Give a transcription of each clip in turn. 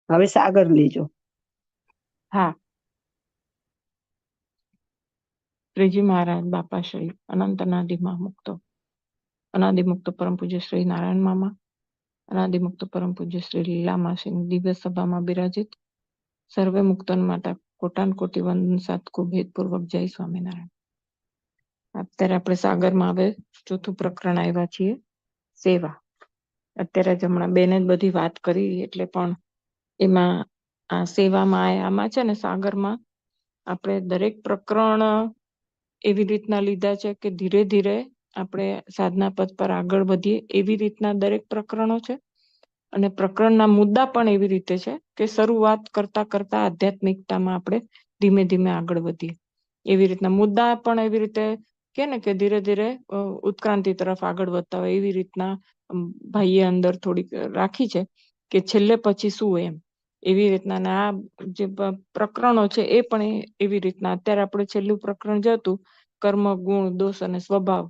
હવે સાગર લેજો. હા. શ્રીજી મહારાજ બાપા શ્રી અનંત અનાદિમાં મુક્તો, અનાદિમુક્ત પરમ પૂજ્ય શ્રી નારાયણ મામા, અનાદિમુક્ત પરમ પૂજ્ય શ્રી લીલામા શ્રી દિવ્ય સભામાં બિરાજિત સર્વે મુક્તન માતા કોટાન કોટી વંદન સાત ખૂબ હેતપૂર્વક જય સ્વામિનારાયણ. અત્યારે આપણે સાગરમાં હવે ચોથું પ્રકરણ આવ્યા છીએ, સેવા. અત્યારે જ હમણાં બેને જ બધી વાત કરી, એટલે પણ એમાં આ સેવામાં આમાં છે ને સાગરમાં આપણે દરેક પ્રકરણ એવી રીતના લીધા છે કે ધીરે ધીરે આપણે સાધના પદ પર આગળ વધીએ એવી રીતના દરેક પ્રકરણો છે. અને પ્રકરણના મુદ્દા પણ એવી રીતે છે કે શરૂઆત કરતા કરતા આધ્યાત્મિકતામાં આપણે ધીમે ધીમે આગળ વધીએ. એવી રીતના મુદ્દા પણ એવી રીતે કે ને કે ધીરે ધીરે ઉત્ક્રાંતિ તરફ આગળ વધતા હોય એવી રીતના ભાઈએ અંદર થોડીક રાખી છે કે છેલ્લે પછી શું એમ. એવી રીતના આ જે પ્રકરણો છે એ પણ એવી રીતના અત્યારે આપણે છેલ્લું પ્રકરણ જ હતું કર્મ, ગુણ, દોષ અને સ્વભાવ,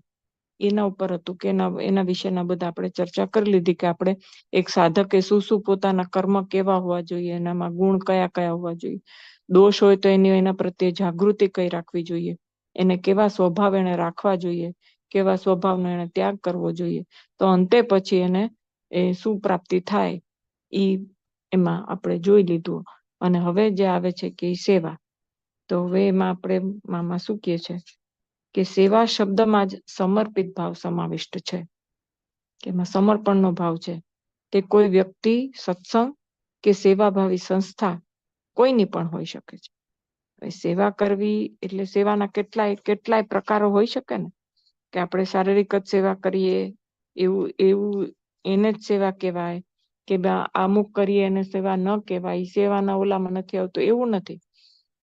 એના ઉપર હતું કે એના વિશેના બધા આપણે ચર્ચા કરી લીધી કે આપણે એક સાધકે શું પોતાના કર્મ કેવા હોવા જોઈએ, એનામાં ગુણ કયા કયા હોવા જોઈએ, દોષ હોય તો એના પ્રત્યે જાગૃતિ કઈ રાખવી જોઈએ, એને કેવા સ્વભાવ એને રાખવા જોઈએ, કેવા સ્વભાવનો એને ત્યાગ કરવો જોઈએ, તો અંતે પછી એને એ શું પ્રાપ્તિ થાય એ એમાં આપણે જોઈ લીધું. અને હવે જે આવે છે કે સેવા, તો હવે એમાં આપણે મામા શું કહે છે કે સેવા શબ્દમાં જ સમર્પિત ભાવ સમાવિષ્ટ છે, કે એમાં સમર્પણનો ભાવ છે. તે કોઈ વ્યક્તિ, સત્સંગ કે સેવાભાવી સંસ્થા કોઈની પણ હોઈ શકે છે. સેવા કરવી એટલે સેવાના કેટલાય પ્રકારો હોઈ શકે ને, કે આપણે શારીરિક જ સેવા કરીએ એવું એને જ સેવા કહેવાય, કે અમુક કરીએ એને સેવા ન કહેવાય, સેવાના ઓલામાં નથી આવતું, એવું નથી.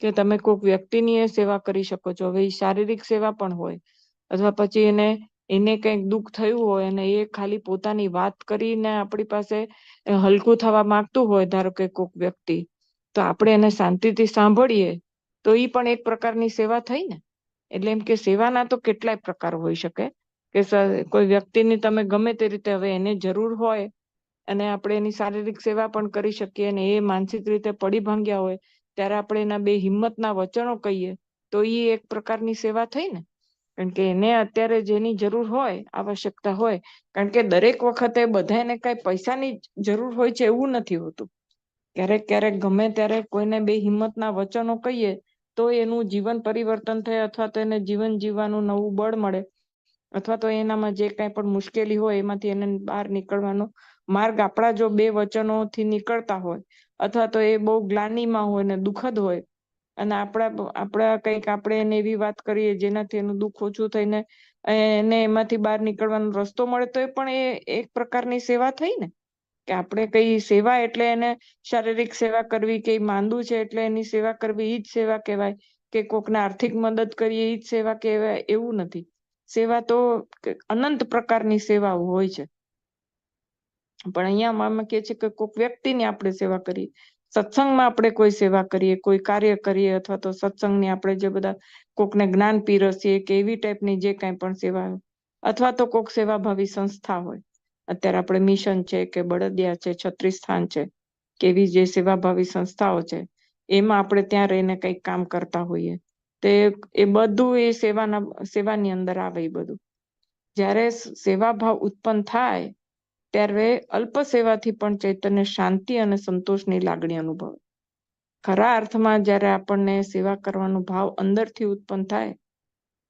કે તમે કોઈક વ્યક્તિની એ સેવા કરી શકો છો. હવે એ શારીરિક સેવા પણ હોય, અથવા પછી એને કંઈક દુઃખ થયું હોય અને એ ખાલી પોતાની વાત કરીને આપણી પાસે હલકું થવા માંગતું હોય, ધારો કે કોઈક વ્યક્તિ, તો આપણે એને શાંતિથી સાંભળીએ તો એ પણ એક પ્રકારની સેવા થઈ ને. એટલે એમ કે સેવાના તો કેટલાય પ્રકાર હોઈ શકે, કે કોઈ વ્યક્તિની તમે ગમે તે રીતે હવે એને જરૂર હોય અને આપણે એની શારીરિક સેવા પણ કરી શકીએ, અને એ માનસિક રીતે પડી ભાંગ્યા હોય ત્યારે આપણે એના બે હિંમતના વચનો કહીએ તો એ એક પ્રકારની સેવા થઈ ને. કારણ કે એને અત્યારે જેની જરૂર હોય, આવશ્યકતા હોય, કારણ કે દરેક વખતે બધાને કઈ પૈસાની જરૂર હોય છે એવું નથી હોતું. ક્યારેક ક્યારેક ગમે ત્યારે કોઈને બે હિંમતના વચનો કહીએ તો એનું જીવન પરિવર્તન થાય, અથવા તો એને જીવન જીવવાનું નવું બળ મળે, અથવા તો એનામાં જે કાંઈ પણ મુશ્કેલી હોય એમાંથી એને બહાર નીકળવાનો માર્ગ આપણા જો બે વચનોથી નીકળતા હોય, અથવા તો એ બહુ ગ્લાનીમાં હોય ને દુઃખદ હોય, અને આપણા કંઈક આપણે એને એવી વાત કરીએ જેનાથી એનું દુઃખ ઓછું થઈને એને એમાંથી બહાર નીકળવાનો રસ્તો મળે, તો એ પણ એક પ્રકારની સેવા થઈ ને. કે આપણે કઈ સેવા એટલે એને શારીરિક સેવા કરવી, કે માંદું છે એટલે એની સેવા કરવી એ જ સેવા કહેવાય, કે કોકને આર્થિક મદદ કરીએ એ જ સેવા કહેવાય, એવું નથી. સેવા તો અનંત પ્રકારની સેવાઓ હોય છે. પણ અહીંયા મામા કહે છે કે કોઈક વ્યક્તિની આપણે સેવા કરીએ, સત્સંગમાં આપણે કોઈ સેવા કરીએ, કોઈ કાર્ય કરીએ, અથવા તો સત્સંગની આપણે જે બધા કોકને જ્ઞાન પીરસીએ કે એવી ટાઈપની જે કાંઈ પણ સેવા, અથવા તો કોઈક સેવાભાવી સંસ્થા હોય, અત્યારે આપણે મિશન છે કે બળદિયા છે, છત્રી સ્થાન છે, કે એવી જે સેવાભાવી સંસ્થાઓ છે, એમાં આપણે ત્યાં રહીને કંઈક કામ કરતા હોઈએ, તે એ બધું એ સેવાની અંદર આવે. એ બધું જ્યારે સેવાભાવ ઉત્પન્ન થાય ત્યારે અલ્પ સેવાથી પણ ચૈતન્ય શાંતિ અને સંતોષની લાગણી અનુભવે. ખરા અર્થમાં જ્યારે આપણને સેવા કરવાનો ભાવ અંદરથી ઉત્પન્ન થાય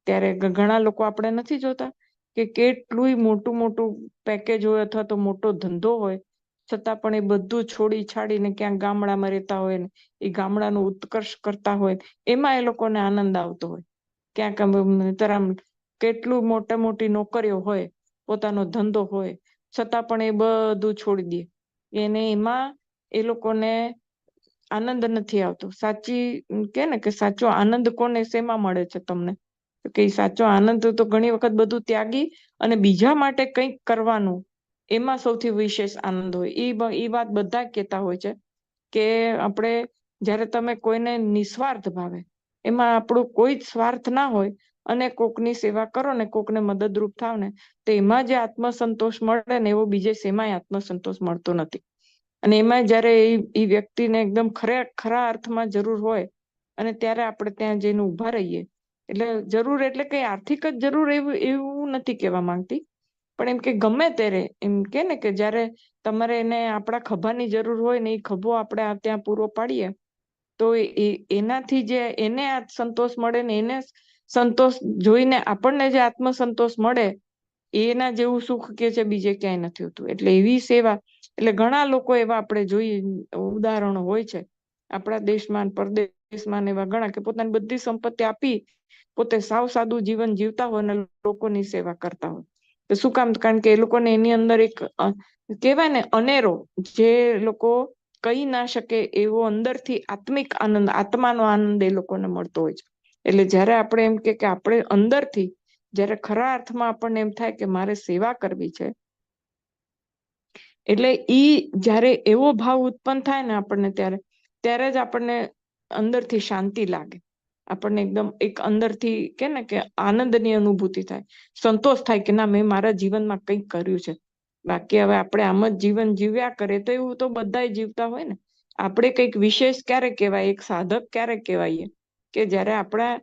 ત્યારે ઘણા લોકો આપણે નથી જોતા કે કેટલું મોટું મોટું પેકેજ હોય અથવા તો મોટો ધંધો હોય, છતાં પણ એ બધું છોડી છાડીને ક્યાંક ગામડામાં રહેતા હોય ને એ ગામડાનો ઉત્કર્ષ કરતા હોય, એમાં એ લોકોને આનંદ આવતો હોય. ક્યાંક આમ કેટલું મોટી નોકરીઓ હોય, પોતાનો ધંધો હોય, છતાં પણ એ બધું છોડી દે. એને એમાં એ લોકોને આનંદ નથી આવતો. સાચી કે ને કે સાચો આનંદ કોને શેમાં મળે છે તમને? કે સાચો આનંદ તો ઘણી વખત બધું ત્યાગી અને બીજા માટે કંઈક કરવાનું, એમાં સૌથી વિશેષ આનંદ હોય. એ વાત બધા કહેતા હોય છે કે આપણે જ્યારે તમે કોઈને નિસ્વાર્થ ભાવે, એમાં આપણું કોઈ જ સ્વાર્થ ના હોય, અને કોકની સેવા કરો ને કોકને મદદરૂપ થાવ ને, તો એમાં જે આત્મસંતોષ મળે ને એવો બીજે શેમાંય આત્મસંતોષ મળતો નથી. અને એમાં જયારે એ વ્યક્તિને એકદમ ખરા અર્થમાં જરૂર હોય અને ત્યારે આપણે ત્યાં જઈને ઉભા રહીએ. એટલે જરૂર એટલે કઈ આર્થિક જ જરૂર એવું નથી કહેવા માંગતી, પણ એમ કે ગમે ત્યારે એમ કે ને કે જયારે તમારે એને આપણા ખભાની જરૂર હોય ને એ ખભો આપણે ત્યાં પૂરો પાડીએ તો એનાથી જે એને આ સંતોષ મળે ને એને સંતોષ જોઈને આપણને જે આત્મસંતોષ મળે એના જેવું સુખ કે છે બીજે ક્યાંય નથી હોતું. એટલે એવી સેવા, એટલે ઘણા લોકો એવા આપણે જોઈએ ઉદાહરણો હોય છે આપણા દેશમાં પરદેશમાં એવા ઘણા કે પોતાની બધી સંપત્તિ આપી પોતે સાવ સાદું જીવન જીવતા હોય અને લોકોની સેવા કરતા હોય. તો શું કામ? કારણ કે એ લોકોને એની અંદર એક કહેવાય ને અનેરો, જે લોકો કહી ના શકે એવો અંદરથી આત્મિક આનંદ, આત્માનો આનંદ એ લોકોને મળતો હોય છે. એટલે જયારે આપણે એમ કે આપણે અંદરથી જયારે ખરા અર્થમાં આપણને એમ થાય કે મારે સેવા કરવી છે, એટલે જયારે એવો ભાવ ઉત્પન્ન થાય ને આપણને ત્યારે જ આપણને અંદરથી શાંતિ લાગે, આપણને એકદમ એક અંદરથી કે ને કે આનંદની અનુભૂતિ થાય, સંતોષ થાય કે ના મેં મારા જીવનમાં કંઈક કર્યું છે. બાકી હવે આપણે આમ જ જીવન જીવ્યા કરે તો એવું તો બધા જીવતા હોય ને. આપણે કંઈક વિશેષ ક્યારે કહેવાય, એક સાધક ક્યારે કહેવાય કે જયારે આપણા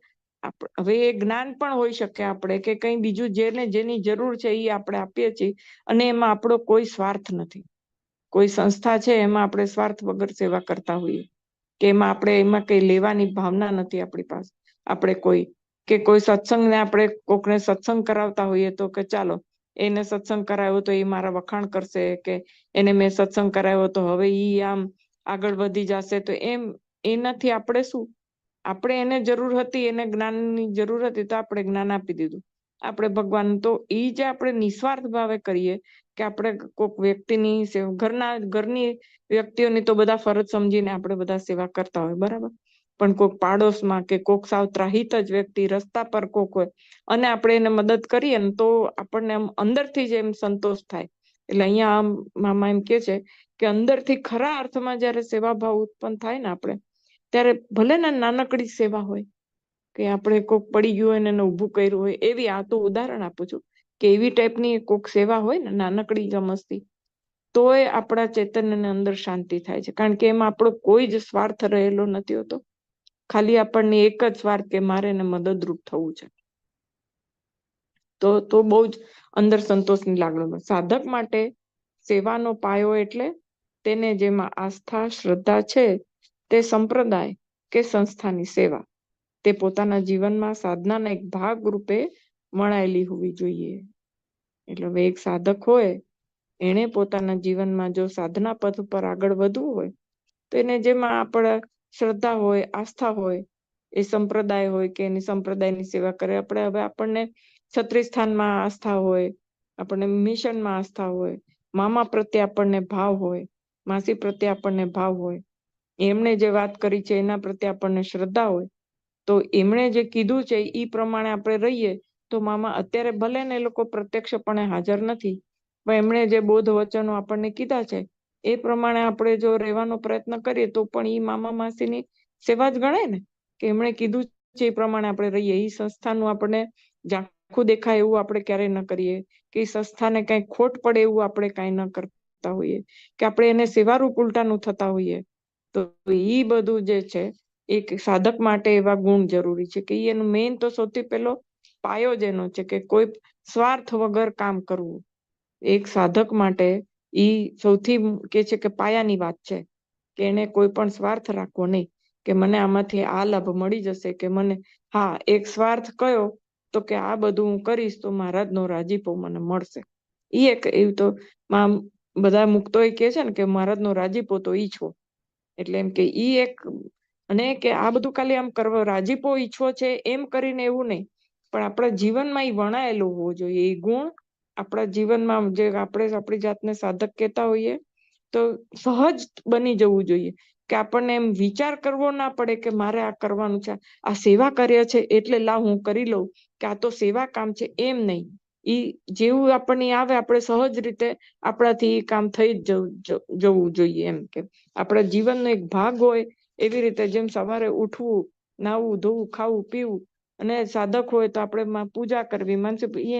હવે એ જ્ઞાન પણ હોઈ શકે આપણે કે કંઈ બીજું જેની જરૂર છે એ આપણે આપીએ છીએ અને એમાં આપણો કોઈ સ્વાર્થ નથી. કોઈ સંસ્થા છે એમાં આપણે સ્વાર્થ વગર સેવા કરતા હોઈએ કે એમાં કઈ લેવાની ભાવના નથી આપણી પાસે. આપણે કોઈ સત્સંગને આપણે કોકને સત્સંગ કરાવતા હોઈએ તો કે ચાલો એને સત્સંગ કરાવ્યો તો એ મારા વખાણ કરશે, કે એને મેં સત્સંગ કરાવ્યો તો હવે ઈ આમ આગળ વધી જશે. તો એનાથી આપણે શું, આપણે એને જરૂર હતી, એને જ્ઞાનની જરૂર હતી તો આપણે જ્ઞાન આપી દીધું. આપણે ભગવાન તો એ જે આપણે નિસ્વાર્થ ભાવે કરીએ કે આપણે કોઈક વ્યક્તિની ઘરની વ્યક્તિઓની તો બધા ફરજ સમજીને આપણે બધા સેવા કરતા હોય બરાબર, પણ કોઈક પાડોશમાં કે કોઈક સાવ ત્રાહિત જ વ્યક્તિ રસ્તા પર કોઈક હોય અને આપણે એને મદદ કરીએ ને તો આપણને અંદરથી જ એમ સંતોષ થાય. એટલે અહીંયા મામા એમ કે છે કે અંદરથી ખરા અર્થમાં જયારે સેવાભાવ ઉત્પન્ન થાય ને આપણે, ત્યારે ભલે ને નાનકડી સેવા હોય કે આપણે કોઈક પડી ગયું હોય ને એને ઊભું કર્યું હોય, એવી આ તો ઉદાહરણ આપું છું કે એવી ટાઈપની કોઈક સેવા હોય ને નાનકડી જમસ્તી, તોય આપણા ચૈતન્યને અંદર શાંતિ થાય છે. કારણ કે એમાં આપણો કોઈ જ સ્વાર્થ રહેલો નથી હોતો, ખાલી આપણને એક જ સ્વાર્થ કે મારે એને મદદરૂપ થવું છે. તો બહુ જ અંદર સંતોષની લાગણી. સાધક માટે સેવાનો પાયો એટલે તેને જેમાં આસ્થા શ્રદ્ધા છે તે સંપ્રદાય કે સંસ્થાની સેવા તે પોતાના જીવનમાં સાધનાના એક ભાગ રૂપે મળાયેલી હોવી જોઈએ. એટલે હવે એક સાધક હોય એને પોતાના જીવનમાં જો સાધના પથ ઉપર આગળ વધવું હોય તો એને જેમાં આપણે શ્રદ્ધા હોય, આસ્થા હોય, એ સંપ્રદાય હોય કે એની સંપ્રદાયની સેવા કરે. આપણે હવે આપણને ક્ષત્રિય સ્થાનમાં આસ્થા હોય, આપણને મિશનમાં આસ્થા હોય, મામા પ્રત્યે આપણને ભાવ હોય, માસી પ્રત્યે આપણને ભાવ હોય, એમણે જે વાત કરી છે એના પ્રત્યે આપણને શ્રદ્ધા હોય, તો એમણે જે કીધું છે એ પ્રમાણે આપણે રહીએ તો મામા અત્યારે ભલે ને એ લોકો પ્રત્યક્ષપણે હાજર નથી, પણ એમણે જે બોધ વચનો આપણને કીધા છે એ પ્રમાણે આપણે જો રહેવાનો પ્રયત્ન કરીએ તો પણ એ મામા માસીની સેવા જ ગણાય ને, કે એમણે કીધું છે એ પ્રમાણે આપણે રહીએ. એ સંસ્થાનું આપણને ઝાંખું દેખાય એવું આપણે ક્યારેય ન કરીએ, કે સંસ્થાને કઈ ખોટ પડે એવું આપણે કઈ ન કરતા હોઈએ, કે આપણે એને સેવારૂપ ઉલટાનું થતા હોઈએ. તો એ બધું જે છે એક સાધક માટે એવા ગુણ જરૂરી છે કે એનું મેઇન તો સૌથી પહેલો પાયો જ એનો છે કે કોઈ સ્વાર્થ વગર કામ કરવું. એક સાધક માટે ઈ સૌથી કે છે કે પાયાની વાત છે કે એને કોઈ પણ સ્વાર્થ રાખવો નહીં કે મને આમાંથી આ લાભ મળી જશે, કે મને હા એક સ્વાર્થ કયો તો કે આ બધું હું કરીશ તો મહારાજનો રાજીપો મને મળશે. એવું તો બધા મુક્તો કે છે ને કે મહારાજનો રાજીપો તો ઈ છો. એટલે એમ કે ઈ એક, અને કે આ બધું ખાલી આમ કરવો રાજીપો ઈચ્છવો છે એમ કરીને એવું નહીં, પણ આપણા જીવનમાં એ વણાયેલો હોવો જોઈએ. એ ગુણ આપણા જીવનમાં જે આપણે આપણી જાતને સાધક કહેતા હોઈએ તો સહજ બની જવું જોઈએ, કે આપણને એમ વિચાર કરવો ના પડે કે મારે આ કરવાનું છે, આ સેવા કાર્ય છે એટલે લાવ હું કરી લઉં, કે આ તો સેવા કામ છે, એમ નહીં. ઈ જેવું આપણને આવે આપણે સહજ રીતે આપણાથી કામ થઈ જ જવું જોઈએ. એમ કે આપણા જીવનનો એક ભાગ હોય એવી રીતે, જેમ સવારે ઉઠવું, નાવું ધોવું, ખાવું પીવું, અને સાધક હોય તો આપણે પૂજા કરવી,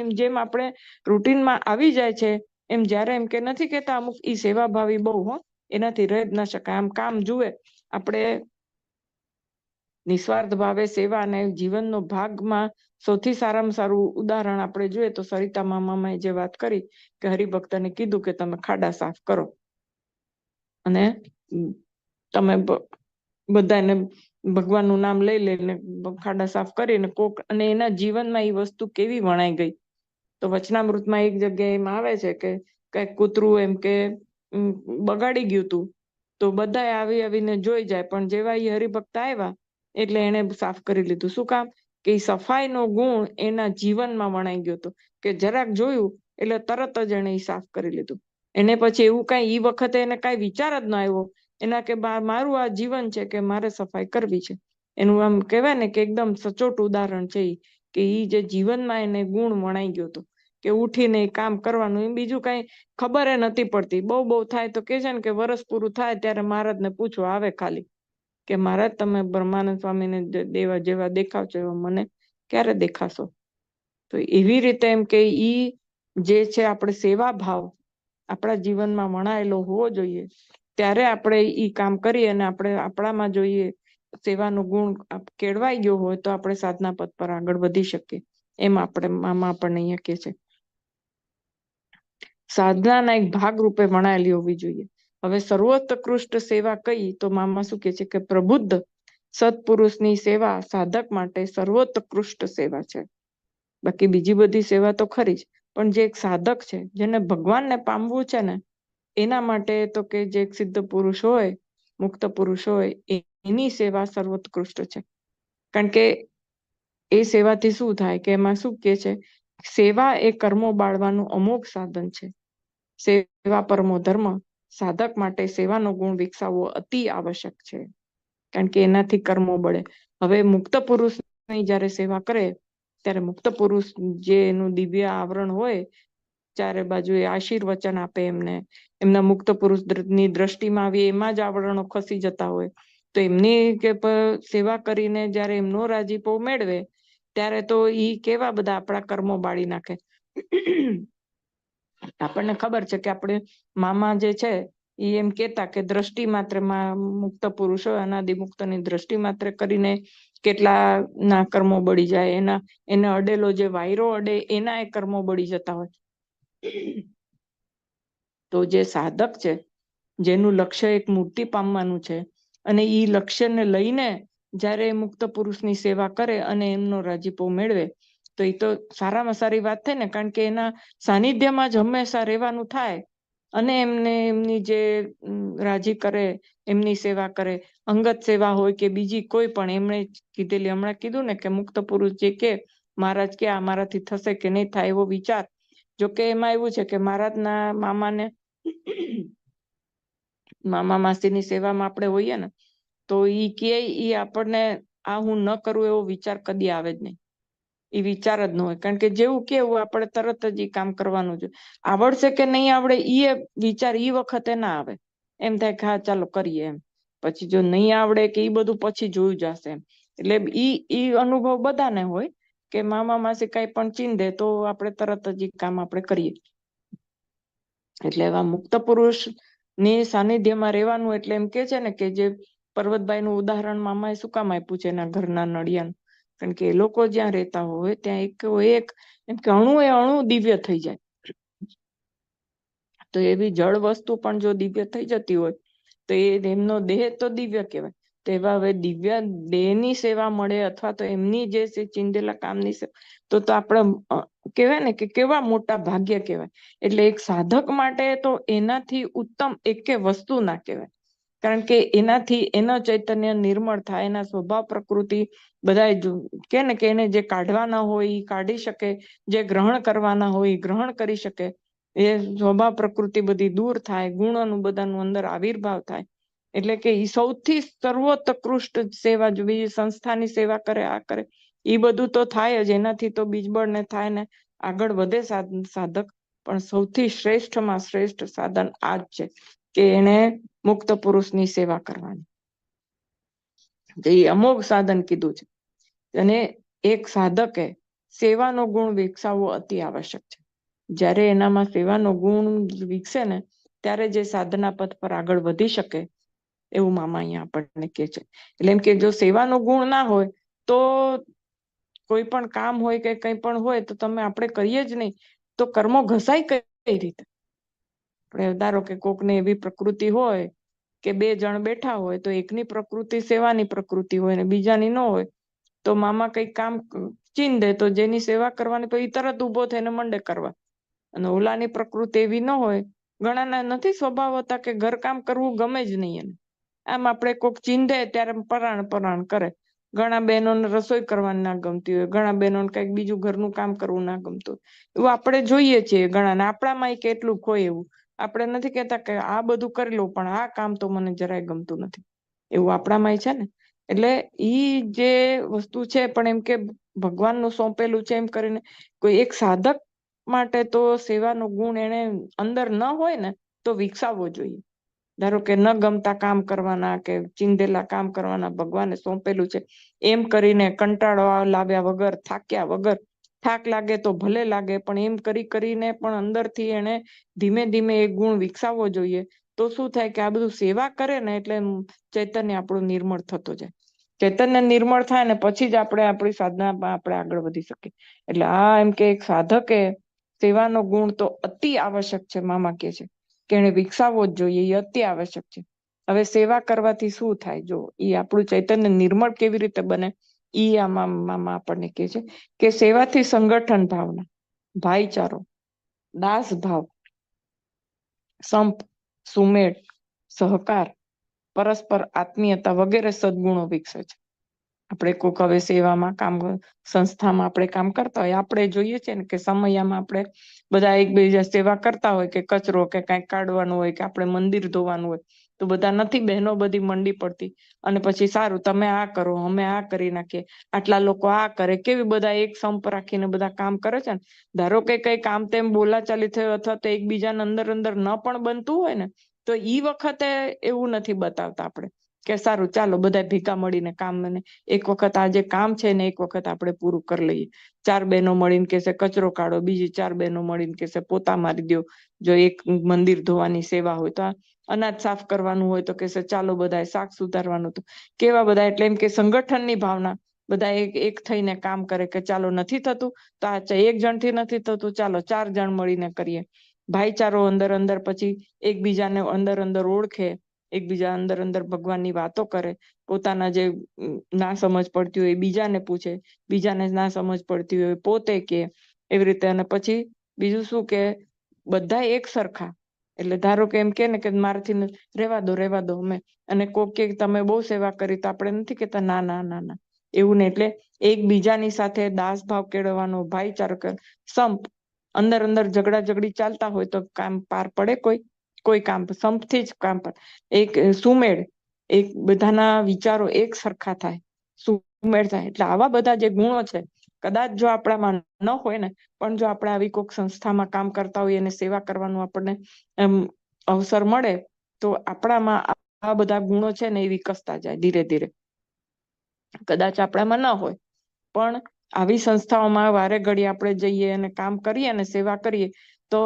એમ જેમ આપણે રૂટીનમાં આવી જાય છે એમ. જ્યારે એમ કે નથી કેતા અમુક ઈ સેવાભાવી બહુ હો, એનાથી રહી જ ન શકાય. આમ કામ જુએ આપણે નિસ્વાર્થ ભાવે સેવા અને જીવનનો ભાગમાં સૌથી સારામાં સારું ઉદાહરણ આપણે જોઈએ તો સરિતા મામાએ જે વાત કરી કે હરિભક્તને કીધું કે તમે ખાડા સાફ કરો અને તમે બધાને ભગવાનનું નામ લઈ લઈને ખાડા સાફ કરીને કોક, અને એના જીવનમાં એ વસ્તુ કેવી વણાઈ ગઈ. તો વચનામૃતમાં એક જગ્યાએ એમ આવે છે કે કઈક કૂતરું એમ કે બગાડી ગયું હતું, તો બધા આવીને જોઈ જાય, પણ જેવા એ હરિભક્ત આવ્યા એટલે એને સાફ કરી લીધું. શું કામ? કે સફાઈનો ગુણ એના જીવનમાં વણાઈ ગયો હતો, કે જરાક જોયું એટલે તરત જ એને સાફ કરી લીધું. એને પછી એવું કઈ ઈ વખતે એને કઈ વિચાર જ ન આવ્યો એના કે મારું આ જીવન છે કે મારે સફાઈ કરવી છે. એનું આમ કહેવાય ને કે એકદમ સચોટ ઉદાહરણ છે કે ઈ જે જીવનમાં એને ગુણ વણાઈ ગયો હતો કે ઉઠીને કામ કરવાનું. એમ બીજું કઈ ખબર નથી પડતી. બહુ થાય તો કે છે ને કે વર્ષ પૂરું થાય ત્યારે મહારાજને પૂછવા આવે ખાલી કે મહારાજ તમે બ્રહ્માનંદ સ્વામીને દેવા જેવા દેખાવ છો એવા મને ક્યારે દેખાશો? તો એવી રીતે એમ કે ઈ જે છે આપણે સેવા ભાવ આપણા જીવનમાં વણાયેલો હોવો જોઈએ. ત્યારે આપણે ઈ કામ કરીએ અને આપણે આપણામાં જોઈએ સેવાનો ગુણ કેળવાઈ ગયો હોય તો આપણે સાધના પદ પર આગળ વધી શકીએ. એમ આપણે મામા આપણને અહીંયા કહે છે સાધનાના એક ભાગ રૂપે વણાયેલી હોવી જોઈએ. હવે સર્વોત્કૃષ્ટ સેવા કઈ? તો મામા શું કહે છે કે પ્રબુદ્ધ સત્પુરુષની સેવા સાધક માટે સર્વોત્કૃષ્ટ સેવા છે. બાકી બીજી બધી સેવા તો ખરી જ, પણ જે એક સાધક છે જેને ભગવાનને પામવું છે ને એના માટે તો કે જે એક સિદ્ધ પુરુષ હોય, મુક્ત પુરુષ હોય, એની સેવા સર્વોત્કૃષ્ટ છે. કારણ કે એ સેવાથી શું થાય કે એમાં શું કે છે, સેવા એ કર્મો બાળવાનું અમોઘ સાધન છે. સેવા પરમો ધર્મ. સાધક માટે સેવાનો ગુણ વિકસાવવો અતિ આવશ્યક છે, કારણ કે એનાથી કર્મો બળે. હવે મુક્ત પુરુષ જયારે સેવા કરે ત્યારે મુક્ત પુરુષ જે એનું દિવ્ય આવરણ હોય, ચારે બાજુ એ આશીર્વચન આપે એમને, એમના મુક્ત પુરુષની દ્રષ્ટિમાં આવી એમાં જ આવરણો ખસી જતા હોય, તો એમની કે સેવા કરીને જયારે એમનો રાજીપો મેળવે ત્યારે તો ઈ કેવા બધા આપણા કર્મો બાળી નાખે. આપણને ખબર છે કે આપણે મામા જે છે એ એમ કેતા કે દ્રષ્ટિ માત્ર મુક્ત પુરુષો અનાદિ મુક્તની દ્રષ્ટિ માત્ર કરીને કેટલા ના કર્મો બળી જાય, એને અડેલો જે વાયરો અડે એના એ કર્મો બળી જતા હોય. તો જે સાધક છે જેનું લક્ષ્ય એક મૂર્તિ પામવાનું છે અને ઈ લક્ષ્યને લઈને જ્યારે મુક્ત પુરુષની સેવા કરે અને એમનો રાજીપો મેળવે તો એ તો સારામાં સારી વાત થાય ને, કારણ કે એના સાનિધ્યમાં જ હંમેશા રહેવાનું થાય અને એમને એમની જે રાજી કરે એમની સેવા કરે, અંગત સેવા હોય કે બીજી કોઈ પણ. એમણે કીધેલી હમણાં કીધું ને કે મુક્ત પુરુષ જે કે મહારાજ કે આ મારાથી થશે કે નહીં થાય એવો વિચાર. જોકે એમાં એવું છે કે મહારાજના મામા માસીની સેવામાં આપણે હોઈએ ને તો ઈ કે ઈ આપણને આ હું ન કરું એવો વિચાર કદી આવે જ નહીં. એ વિચાર જ ન હોય, કારણ કે જેવું કેવું આપણે તરત જ એ કામ કરવાનું છે. આવડશે કે નહીં આવડે એ વિચાર એ વખતે ના આવે. એમ થાય કે હા ચાલો કરીએ એમ. પછી જો નહીં આવડે કે એ બધું પછી જોયું જશે એમ. એટલે ઈ અનુભવ બધાને હોય કે મામા માસી કઈ પણ ચીંધે તો આપણે તરત જ એ કામ આપણે કરીએ. એટલે એવા મુક્ત પુરુષ ની સાનિધ્યમાં રહેવાનું એટલે એમ કે છે ને કે જે પર્વતભાઈ નું ઉદાહરણ મામા એ શું કામ આપ્યું છે એના ઘરના નડિયાનું, કારણ કે એ લોકો જ્યાં રહેતા હોય ત્યાં એક એમ કે અણુ એ અણુ દિવ્ય થઈ જાય. તો એવી જળ વસ્તુ પણ જો દિવ્ય થઈ જતી હોય તો એમનો દેહ તો દિવ્ય કહેવાય. તો એવા હવે દિવ્ય દેહની સેવા મળે અથવા તો એમની જે ચિંદેલા કામની તો આપણે કહેવાય ને કે કેવા મોટા ભાગ્ય કહેવાય. એટલે એક સાધક માટે તો એનાથી ઉત્તમ એકે વસ્તુ ના કહેવાય, કારણ કે એનાથી એનો ચૈતન્ય નિર્મળ થાય, એના સ્વભાવ પ્રકૃતિ બધા કે ને કે એને જે કાઢવાના હોય એ કાઢી શકે, જે ગ્રહણ કરવાના હોય એ ગ્રહણ કરી શકે, એ સ્વભાવ પ્રકૃતિ બધી દૂર થાય, ગુણોનું બધાનું અંદર આવિર્ભાવ થાય. એટલે કે એ સૌથી સર્વોત્કૃષ્ટ સેવા જો બીજી સંસ્થાની સેવા કરે આ કરે એ બધું તો થાય જ, એનાથી તો બીજબળ ને થાય ને આગળ વધે સાધક. પણ સૌથી શ્રેષ્ઠમાં શ્રેષ્ઠ સાધન આ જ છે કે એને મુક્ત પુરુષની સેવા કરવાની. એ અમોઘ સાધન કીધું છે. અને એક સાધકે સેવાનો ગુણ વિકસાવવો અતિ આવશ્યક છે. જ્યારે એનામાં સેવાનો ગુણ વિકસે ને ત્યારે જે સાધના પથ પર આગળ વધી શકે એવું મામા અહીંયા આપણને કહે છે. એટલે એમ કે જો સેવાનો ગુણ ના હોય તો કોઈ પણ કામ હોય કે કંઈ પણ હોય તો આપણે કરીએ જ નહીં તો કર્મો ઘસાય કઈ રીતે? આપણે ધારો કે કોકને એવી પ્રકૃતિ હોય કે 2 જણ બેઠા હોય તો એકની પ્રકૃતિ સેવાની પ્રકૃતિ હોય ને બીજાની ન હોય તો મામા કંઈક કામ ચીન દે તો જેની સેવા કરવાની પછી તરત ઊભો થઈને મંડે કરવા. અને ઓલાની પ્રકૃતિ એવી ન હોય, ઘણાના નથી સ્વભાવ હતા કે ઘરકામ કરવું ગમે જ નહીં એને. આમ આપણે કોક ચીંધે ત્યારે પરાણ કરે. ઘણા બહેનોને રસોઈ કરવાની ના ગમતી હોય, ઘણા બહેનોને કંઈક બીજું ઘરનું કામ કરવું ના ગમતું હોય. એવું આપણે જોઈએ છીએ ઘણાને. આપણામાં કેટલું હોય એવું. આપણે નથી કહેતા કે આ બધું કરી લઉં પણ આ કામ તો મને જરાય ગમતું નથી, એવું આપણામાં છે ને. એટલે ઈ જે વસ્તુ છે પણ એમ કે ભગવાનનું સોંપેલું છે એમ કરીને કોઈ એક સાધક માટે તો સેવાનો ગુણ એને અંદર ન હોય ને તો વિકસાવવો જોઈએ. ધારો કે ન ગમતા કામ કરવાના કે ચીંધેલા કામ કરવાના ભગવાને સોંપેલું છે એમ કરીને કંટાળો લાવ્યા વગર, થાક્યા વગર, થાક લાગે તો ભલે લાગે પણ એમ કરીને પણ અંદરથી એને ધીમે ધીમે એક ગુણ વિકસાવવો જોઈએ. તો શું થાય કે આ બધું સેવા કરે ને એટલે ચૈતન્ય આપણું નિર્મળ થતો જાય. ચૈતન્ય નિર્મળ થાય ને પછી જ આપણે આપણી સાધનામાં આપણે આગળ વધી શકીએ. એટલે એમ કે એક સાધકે સેવાનો ગુણ તો અતિ આવશ્યક છે. મામા કહે છે કે એને વિકસાવવો જ જોઈએ, એ અતિ આવશ્યક છે. હવે સેવા કરવાથી શું થાય? જો એ આપણું ચૈતન્ય નિર્મળ કેવી રીતે બને ઈ આમાં આપણને કહે છે કે સેવાથી સંગઠન ભાવના, ભાઈચારો, દાસ ભાવ, સંપ, સુમેળ, સહકાર, પરસ્પર આત્મીયતા વગેરે સદગુણો વિકસે છે. આપણે કોક હવે સેવામાં કામ સંસ્થામાં આપણે કામ કરતા હોય, આપણે જોઈએ છે ને કે સમયમાં આપણે બધા એકબીજા સેવા કરતા હોય કે કચરો કે કંઈક કાઢવાનું હોય કે આપણે મંદિર ધોવાનું હોય તો બધા નથી બહેનો બધી મંડી પડતી અને પછી સારું તમે આ કરો અમે આ કરી નાખીએ, આટલા લોકો આ કરે, કેવી બધા એક સંપ રાખીને બધા કામ કરે છે ને. ધારો કે કઈ કામ તેમ બોલાચાલી થયો અથવા તો એકબીજાને અંદર ન પણ બનતું હોય ને તો ઈ વખતે એવું નથી બતાવતા આપણે કે સારું ચાલો બધા ભેગા મળીને કામ એક વખત આ જે કામ છે ને એક વખત આપણે પૂરું કરી લઈએ. 4 બહેનો મળીને કહેશે કચરો કાઢો, બીજી 4 બહેનો મળીને કહેશે પોતા મારી દો. જો એક મંદિર ધોવાની સેવા હોય તો અનાજ સાફ કરવાનું હોય તો કહેશે ચાલો બધા શાક સુધારવાનું. તો કેવા બધા એટલે એમ કે સંગઠનની ભાવના, બધા એક થઈને કામ કરે કે ચાલો નથી થતું તો આ એક જણથી નથી થતું ચાલો 4 જણ મળીને કરીએ. ભાઈચારો અંદર પછી એકબીજાને અંદર ઓળખે, એકબીજા અંદર ભગવાનની વાતો કરે, પોતાના જે ના સમજ પડતી હોય બીજાને પૂછે, બીજાને ના સમજ પડતી હોય પોતે કે, એવી રીતે. અને પછી બીજું શું કે બધા એક સરખા, એટલે ધારો કે એમ કે ને કે મારાથી રહેવા દો અમે, અને કોક કે તમે બહુ સેવા કરી તો આપણે નથી કેતા ના ના ના ના એવું ને. એટલે એકબીજાની સાથે દાસ ભાવ કેળવવાનો, ભાઈચારો, સંપ, અંદર ઝઘડા ઝઘડી ચાલતા હોય તો કામ પાર પડે? કોઈ કામ સંપથી જ કામ પર. એક સુમેળ, એક બધાના વિચારો એક સરખા થાય, સુમેળ થાય. એટલે આવા બધા જે ગુણો છે કદાચ જો આપણામાં ન હોય ને પણ જો આપણે આવી કોઈક સંસ્થામાં કામ કરતા હોઈએ અને સેવા કરવાનું આપણને અવસર મળે તો આપણામાં આ બધા ગુણો છે ને એ વિકસતા જાય ધીરે ધીરે. કદાચ આપણામાં ન હોય પણ આવી સંસ્થાઓમાં વારે ઘડી આપણે જઈએ અને કામ કરીએ અને સેવા કરીએ તો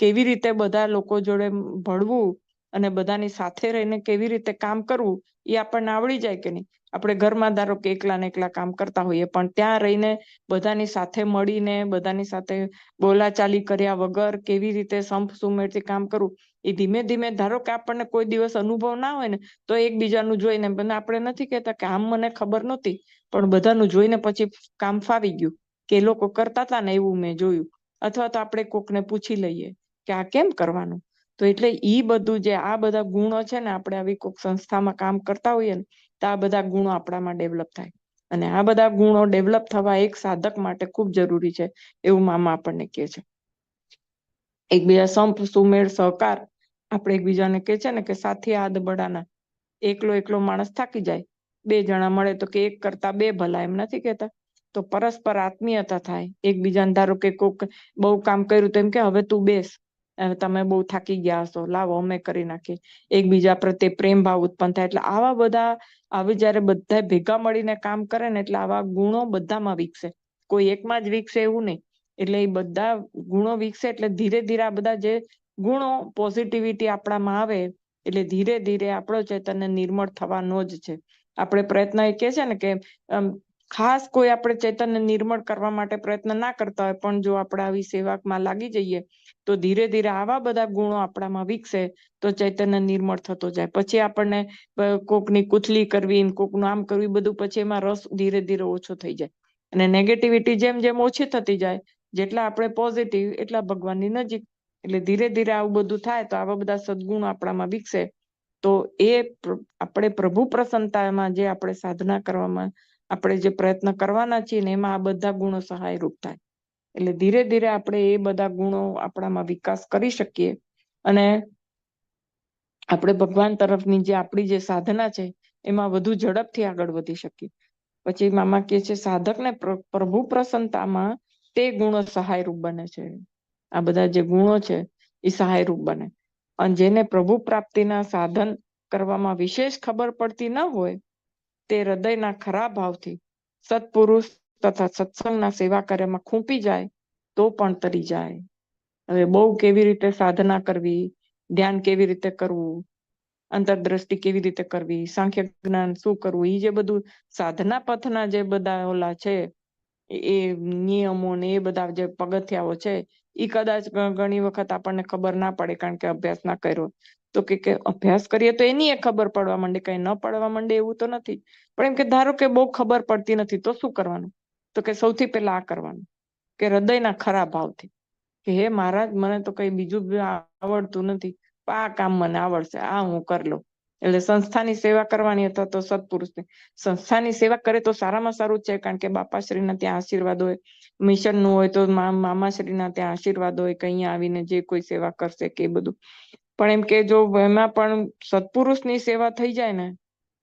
કેવી રીતે બધા લોકો જોડે ભળવું અને બધાની સાથે રહીને કેવી રીતે કામ કરવું એ આપણને આવડી જાય કે નહીં. આપણે ઘરમાં ધારો કે એકલા કામ કરતા હોઈએ પણ ત્યાં રહીને બધાની સાથે મળીને, બધાની સાથે બોલાચાલી કર્યા વગર કેવી રીતે સંપ સુમેળથી કામ કરવું એ ધીમે ધીમે, ધારો કે આપણને કોઈ દિવસ અનુભવ ના હોય ને તો એકબીજાનું જોઈને, આપણે નથી કહેતા કે આમ મને ખબર નહોતી પણ બધાનું જોઈને પછી કામ ફાવી ગયું કે એ લોકો કરતા હતા ને એવું મેં જોયું. અથવા તો આપણે કોકને પૂછી લઈએ કે આ કેમ કરવાનું. તો એટલે ઈ બધું જે આ બધા ગુણો છે ને આપણે આવી કોઈક સંસ્થામાં કામ કરતા હોઈએ ને તો આ બધા ગુણો આપણામાં ડેવલપ થાય. અને આ બધા ગુણો ડેવલપ થવા એક સાધક માટે ખૂબ જરૂરી છે એવું મામા આપણને કહે છે. એકબીજા સંપ, સુમેળ, સહકાર, આપણે એકબીજાને કહે છે ને કે સાથી આદ બડાના. એકલો માણસ થાકી જાય, 2 જણા મળે તો કે એક કરતા 2 ભલા, એમ નથી કહેતા? તો પરસ્પર આત્મીયતા થાય. એકબીજાને ધારો કે કોક બહુ કામ કર્યું તો એમ કે હવે તું બેસ, તમે બહુ થાકી ગયા હશો, લાવો અમે કરી નાખીએ. એકબીજા પ્રત્યે પ્રેમ ભાવ ઉત્પન્ન થાય. એટલે આવા બધા જયારે બધા ભેગા મળીને કામ કરે ને એટલે આવા ગુણો બધામાં વિકસે, કોઈ એકમાં જ વિકસે એવું નહીં. એટલે એ બધા ગુણો વિકસે એટલે ધીરે ધીરે આ બધા જે ગુણો પોઝિટિવિટી આપણામાં આવે એટલે ધીરે ધીરે આપણો ચૈતન્ય નિર્મળ થવાનો જ છે. આપણે પ્રયત્ન એ કે છે ને કે ખાસ કોઈ આપણે ચૈતન્ય નિર્મળ કરવા માટે પ્રયત્ન ના કરતા હોય, પણ જો આપણે આવી સેવામાં લાગી જઈએ તો ધીરે ધીરે આવા બધા ગુણો આપણામાં વિકસે તો ચૈતન્ય નિર્મળ થતો જાય. પછી આપણને કોકની કુથલી કરવી, કોકનું આમ કરવી, બધું પછી એમાં રસ ધીરે ધીરે ઓછો થઈ જાય. અને નેગેટિવિટી જેમ જેમ ઓછી થતી જાય, જેટલા આપણે પોઝિટિવ એટલા ભગવાનની નજીક. એટલે ધીરે ધીરે આવું બધું થાય તો આવા બધા સદગુણો આપણામાં વિકસે તો એ આપણે પ્રભુ પ્રસન્નતામાં જે આપણે સાધના કરવામાં આપણે જે પ્રયત્ન કરવાના છીએ ને એમાં આ બધા ગુણો સહાયરૂપ થાય. એટલે ધીરે ધીરે આપણે એ બધા ગુણો આપણામાં વિકાસ કરી શકીએ અને આપણે ભગવાન તરફની જે આપણી જે સાધના છે એમાં વધુ ઝડપથી આગળ વધી શકીએ. પછી મામા કહે છે સાધકને પ્રભુ પ્રસન્નતામાં તે ગુણો સહાયરૂપ બને છે. આ બધા જે ગુણો છે એ સહાયરૂપ બને. અને જેને પ્રભુ પ્રાપ્તિના સાધન કરવામાં વિશેષ ખબર પડતી ન હોય તે હૃદયના ખરા ભાવથી સત્પુરુષ તથા સત્સંગના સેવા કાર્યમાં ખૂંપી જાય તો પણ તરી જાય. હવે બહુ કેવી રીતે સાધના કરવી, ધ્યાન કેવી રીતે કરવું, અંતરદ્રષ્ટિ કેવી રીતે કરવી, સાંખ્ય જ્ઞાન શું કરવું, એ જે બધું સાધના પથના જે બધા ઓલા છે એ નિયમો ને એ બધા જે પગથિયાઓ છે એ કદાચ ઘણી વખત આપણને ખબર ના પડે કારણ કે અભ્યાસ ના કર્યો. તો કે અભ્યાસ કરીએ તો એની ખબર પડવા માંડે, કઈ ન પડવા માંડે એવું તો નથી. પણ એમ કે ધારો કે બહુ ખબર પડતી નથી તો શું કરવાનું? તો કે સૌથી પહેલા આ કરવાનું કે હૃદયના ખરા ભાવથી કે હે મહારાજ મને તો કઈ બીજું આવડતું નથી, આ કામ મને આવડશે, આ હું કરી લઉં. એટલે સંસ્થાની સેવા કરવાની અથવા તો સત્પુરુષની સંસ્થાની સેવા કરે તો સારામાં સારું છે, કારણ કે બાપાશ્રીના ત્યાં આશીર્વાદ હોય, મિશનનું હોય તો મામાશ્રીના ત્યાં આશીર્વાદ હોય કે અહીંયા આવીને જે કોઈ સેવા કરશે કે બધું. પણ એમ કે જો એમાં પણ સત્પુરુષની સેવા થઈ જાય ને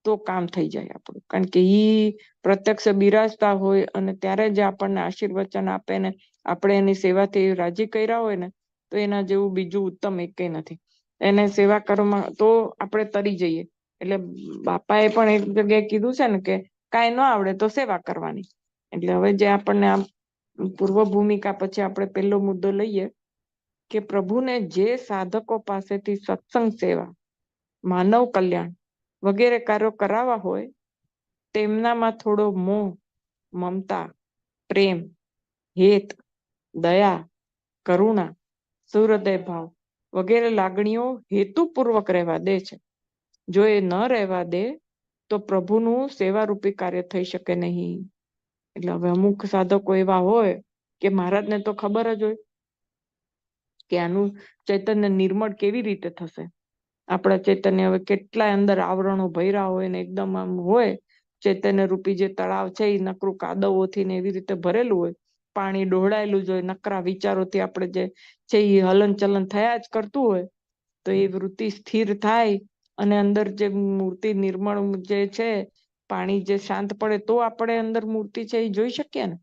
તો કામ થઈ જાય આપણું, કારણ કે ઈ પ્રત્યક્ષ બિરાજતા હોય અને ત્યારે જ આપણને આશીર્વચન આપે ને આપણે એની સેવાથી રાજી કર્યા હોય ને તો એના જેવું બીજું ઉત્તમ એક કઈ નથી. એને સેવા કરવામાં તો આપણે તરી જઈએ. એટલે બાપાએ પણ એક જગ્યાએ કીધું છે ને કે કાંઈ ન આવડે તો સેવા કરવાની. એટલે હવે જે આપણને આમ પૂર્વ ભૂમિકા પછી આપણે પહેલો મુદ્દો લઈએ કે પ્રભુને જે સાધકો પાસેથી સત્સંગ સેવા, માનવ કલ્યાણ વગેરે કાર્યો કરાવવા હોય તેમનામાં થોડો મોહ, મમતા, પ્રેમ, હેત, દયા, કરુણા, સુહૃદય ભાવ વગેરે લાગણીઓ હેતુપૂર્વક રહેવા દે છે. જો એ ન રહેવા દે તો પ્રભુનું સેવારૂપી કાર્ય થઈ શકે નહીં. એટલે હવે અમુક સાધકો એવા હોય કે મહારાજને તો ખબર જ હોય કે આનું ચૈતન્ય નિર્મળ કેવી રીતે થશે. આપણા ચૈતન્ય હવે કેટલાય અંદર આવરણો ભર્યા હોય ને એકદમ આમ હોય ચૈતન્ય રૂપી જે તળાવ છે એ નકરું કાદવોથી ને એવી રીતે ભરેલું હોય, પાણી ડોળાયેલું જ હોય, નકરા વિચારોથી આપણે જે છે એ હલન ચલન થયા જ કરતું હોય તો એ વૃત્તિ સ્થિર થાય અને અંદર જે મૂર્તિ નિર્મળ જે છે પાણી જે શાંત પડે તો આપણે અંદર મૂર્તિ છે એ જોઈ શકીએ ને.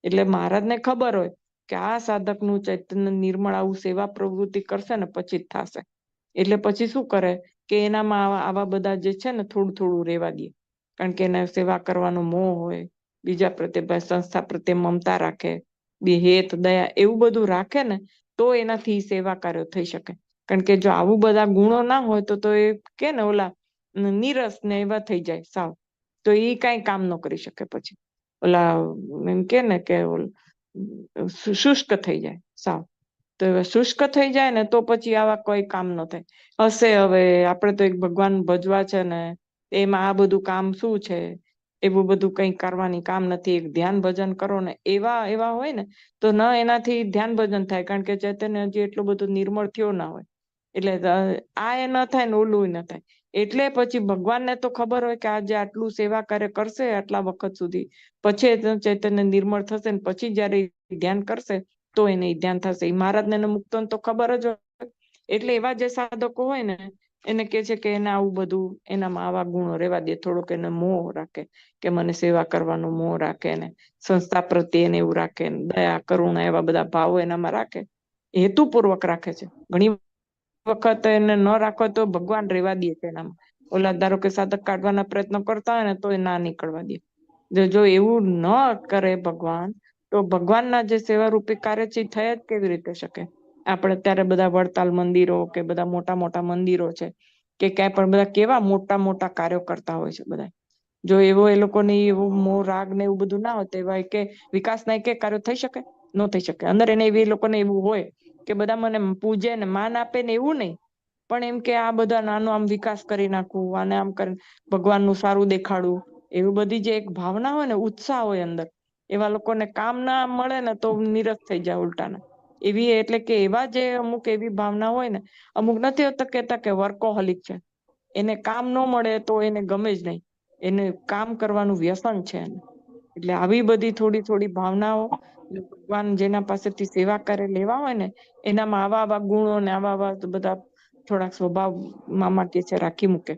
એટલે મહારાજને ખબર હોય કે આ સાધકનું ચૈતન્ય નિર્મળ આવું સેવા પ્રવૃત્તિ કરશે ને પછી જ થશે. એટલે પછી શું કરે કે એનામાં આવા બધા જે છે ને થોડું થોડું રેવા દે, કારણ કે એને સેવા કરવાનો મોહ હોય, બીજા પ્રત્યે સંસ્થા પ્રત્યે મમતા રાખે, બે હેત દયા એવું બધું રાખે ને તો એનાથી સેવા કાર્યો થઈ શકે. કારણ કે જો આવું બધા ગુણો ના હોય તો એ કે ને ઓલા નીરસ ને એવા થઈ જાય સાવ, તો એ કઈ કામ ન કરી શકે. પછી ઓલા એમ કે ને કે શુષ્ક થઈ જાય સાવ. તો હવે શુષ્ક થઈ જાય ને તો પછી આવા કોઈ કામ ન થાય. હશે હવે આપણે તો એક ભગવાન ભજવા છે ને એમાં આ બધું કામ શું છે, એવું બધું કઈ કરવાની કામ નથી, એક ધ્યાન ભજન કરો ને એવા એવા હોય ને તો ન એનાથી ધ્યાન ભજન થાય, કારણ કે ચૈતન્ય હજી એટલું બધું નિર્મળ થયો ના હોય. એટલે આ એ ન થાય ને ઓલું ન થાય. એટલે પછી ભગવાનને તો ખબર હોય કે આજે આટલું સેવા કાર્ય કરશે આટલા વખત સુધી, પછી ચૈતન્ય નિર્મળ થશે ને પછી જયારે ધ્યાન કરશે તો એને ધ્યાન થશે. મહારાજને મુક્તો તો ખબર જ હોય. એટલે એવા જે સાધકો હોય ને એને કે છે કે એને આવું બધું એનામાં આવા ગુણો રેવા દે, થોડોક એને મોહ રાખે કે મને સેવા કરવાનો મોહ રાખે ને સંસ્થા પ્રત્યે એને એવું રાખે, દયા કરુણા એવા બધા ભાવો એનામાં રાખે, હેતુપૂર્વક રાખે છે. ઘણી વખત એને ન રાખો તો ભગવાન રેવા દે છે એનામાં. ઓલા ધારો કે સાધક કાઢવાના પ્રયત્નો કરતા હોય ને તો એ ના નીકળવા દે. જો એવું ન કરે ભગવાન તો ભગવાનના જે સેવા રૂપી કાર્ય છે એ થયા જ કેવી રીતે શકે. આપણે અત્યારે બધા વડતાલ મંદિરો કે બધા મોટા મોટા મંદિરો છે કે ક્યાંય પણ બધા કેવા મોટા મોટા કાર્યો કરતા હોય છે બધા. જો એવો એ લોકોને એવું મોહ રાગ ને એવું બધું ના હોય તો એવા કે વિકાસના એક કાર્યો થઈ શકે? ન થઈ શકે. અંદર એને એવી લોકોને એવું હોય કે બધા મને પૂજે ને માન આપે ને એવું નહીં, પણ એમ કે આ બધા નાનો આમ વિકાસ કરી નાખવું, આને આમ કરી ભગવાનનું સારું દેખાડવું, એવી બધી જે એક ભાવના હોય ને, ઉત્સાહ હોય અંદર, એવા લોકોને કામ ના મળે ને તો નિરસ થઈ જાય ઉલટાના. એવી એટલે કે એવા જે અમુક એવી ભાવના હોય ને, અમુક નથી હોતા કહેતા કે વર્કોહોલિક છે, એને કામ ન મળે તો એને ગમે જ નહીં, એને કામ કરવાનું વ્યસન છે એને. એટલે આવી બધી થોડી થોડી ભાવનાઓ ભગવાન જેના પાસેથી સેવા કરે લેવા હોય ને, એનામાં આવા આવા ગુણો ને આવા આવા બધા થોડાક સ્વભાવ મામા કે છે રાખી મૂકે.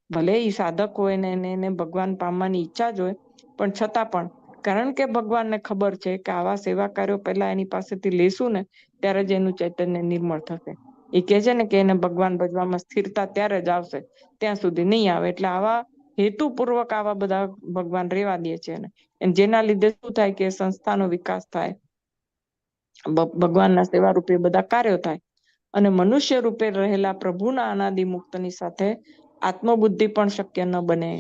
ભલે ઈ સાધક હોય ને એને ભગવાન પામવાની ઈચ્છા જ હોય, પણ છતાં પણ કારણ કે ભગવાનને ખબર છે કે આવા સેવા કાર્યો પહેલા એની પાસેથી લેશું ને ત્યારે જ એનું ચૈતન્ય નિર્મળ થશે. એ કે છે ને કે એને ભગવાન ભજવામાં સ્થિરતા ત્યારે જ આવશે, ત્યાં સુધી નહીં આવે. એટલે આવા હેતુપૂર્વક આવા બધા ભગવાન રેવા દે છે એને, જેના લીધે શું થાય કે સંસ્થાનો વિકાસ થાય, ભગવાનના સેવા રૂપે બધા કાર્યો થાય, અને મનુષ્ય રૂપે રહેલા પ્રભુના અનાદિ મુક્તની સાથે આત્મબુદ્ધિ પણ શક્ય ન બને.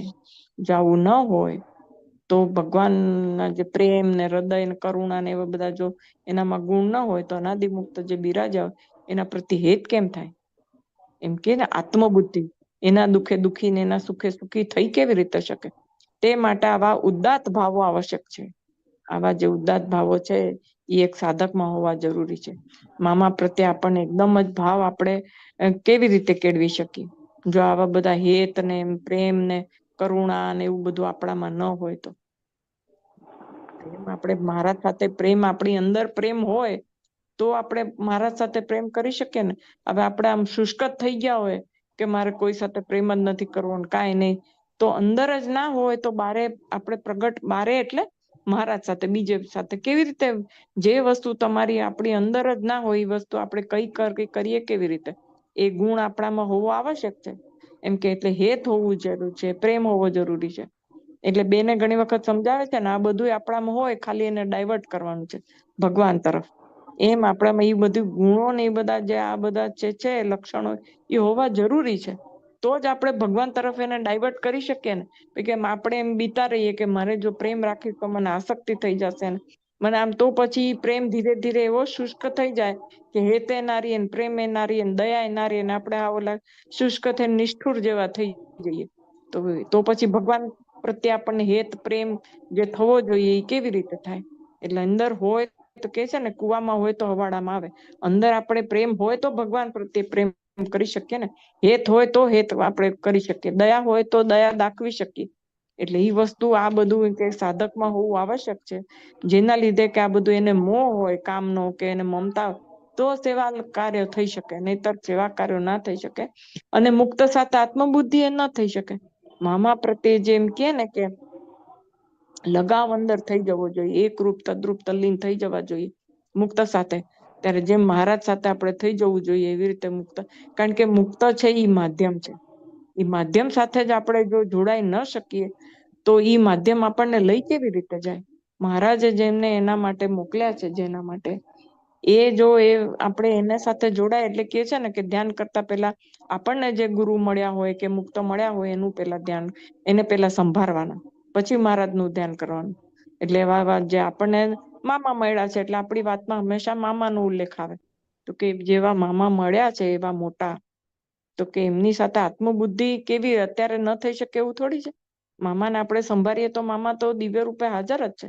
જાવું ન હોય તો ભગવાનના જે પ્રેમ ને હૃદય ને કરુણા ને એવા બધા જો એનામાં ગુણ ન હોય તો અનાદિ મુક્ત જે બિરાજા હોય એના પ્રતિ હેત કેમ થાય? એમ કે ને આત્મબુદ્ધિ, એના દુઃખે દુઃખી ને એના સુખે સુખી થઈ કેવી રીતે શકે? તે માટે આવા ઉદાત્ત ભાવો આવશ્યક છે. આવા જે ઉદાત્ત ભાવો છે એ એક સાધકમાં હોવા જરૂરી છે. મામા પ્રત્યે આપણને એકદમ જ ભાવ આપણે કેવી રીતે કેળવી શકીએ? જો આવા બધા હેત ને પ્રેમ ને કરુણા ને એવું બધું આપણામાં ન હોય તો. પ્રેમ આપણે મહારાજ સાથે પ્રેમ, આપણી અંદર પ્રેમ હોય તો આપણે મહારાજ સાથે પ્રેમ કરી શકીએ ને. હવે આપણે આમ શુષ્ક થઈ ગયા હોય કે મારે કોઈ સાથે પ્રેમ જ નથી કરવો, કાંઈ નહીં, તો અંદર જ ના હોય તો બારે આપણે પ્રગટ, બારે એટલે મહારાજ સાથે, બીજે સાથે કેવી રીતે? જે વસ્તુ તમારી આપણી અંદર જ ના હોય એ વસ્તુ આપણે કઈ કરીએ કેવી રીતે? એ ગુણ આપણામાં હોવો આવશ્યક છે. એમ કે એટલે હેત હોવું જરૂરી છે, પ્રેમ હોવો જરૂરી છે. એટલે બેને ઘણી વખત સમજાવે છે ને આ બધું આપણામાં હોય, ખાલી એને ડાયવર્ટ કરવાનું છે ભગવાન તરફ. એમ આપણામાં એ બધું ગુણો ને એ બધા જે આ બધા છે લક્ષણો એ હોવા જરૂરી છે. તો જ આપણે ભગવાન તરફ એને ડાયવર્ટ કરી શકીએ ને. કે આપણે એમ બીતા રહીએ કે મારે જો પ્રેમ રાખીશ તો મને આસક્તિ થઈ જશે ને મને આમ, તો પછી પ્રેમ ધીરે ધીરે એવો શુષ્ક થઈ જાય કે હેતે નારી ને પ્રેમે નારી ને દયા નારી ને આપણે ઓલા શુષ્ક થઈને નિષ્ઠુર જેવા થઈ જઈએ. તો પછી ભગવાન પ્રત્યે આપણને હેત પ્રેમ જે થવો જોઈએ એ કેવી રીતે થાય? એટલે અંદર હોય તો કે છે ને કુવામાં હોય તો હવાડામાં આવે. અંદર આપણે પ્રેમ હોય તો ભગવાન પ્રત્યે પ્રેમ કરી શકીએ ને. હેત હોય તો હેત આપણે કરી શકીએ, દયા હોય તો દયા દાખવી શકીએ. એટલે એ વસ્તુ આ બધું કે સાધકમાં હોવું આવશ્યક છે. જેના લીધે કે આ બધું એને મોહ હોય કામનો કે એને મમતા હોય તો સેવા કાર્ય થઈ શકે, નહીતર સેવા કાર્યો ના થઈ શકે. અને મુક્ત સાથે આત્મબુદ્ધિ એ ન થઈ શકે. મામા પ્રત્યે જેમ કે ને કે લગાવ અંદર થઈ જવો જોઈએ, એકરૂપ તદ્રુપ તલ્લીન થઈ જવા જોઈએ મુક્ત સાથે. ત્યારે જેમ મહારાજ સાથે આપણે થઈ જવું જોઈએ એવી રીતે મુક્ત, કારણ કે મુક્ત છે એ માધ્યમ છે. એ માધ્યમ સાથે જ આપણે જો જોડાઈ ન શકીએ તો ઈ માધ્યમ આપણને લઈ કેવી રીતે જાય? મહારાજે જેમને એના માટે મોકલ્યા છે, જેના માટે એ જો એ આપણે એના સાથે જોડાય, એટલે કે છે ને કે ધ્યાન કરતા પેલા આપણને જે ગુરુ મળ્યા હોય કે મુક્ત મળ્યા હોય એનું પેલા ધ્યાન, એને પેલા સંભાળવાના, પછી મહારાજનું ધ્યાન કરવાનું. એટલે એવા વાત જે આપણને મામા મળ્યા છે એટલે આપણી વાતમાં હંમેશા મામાનો ઉલ્લેખ આવે. તો કે જેવા મામા મળ્યા છે એવા મોટા, તો કે એમની સાથે આત્મબુદ્ધિ કેવી અત્યારે ન થઈ શકે એવું થોડી છે. મામાને આપણે સંભાળીએ તો મામા તો દિવ્ય રૂપે હાજર જ છે.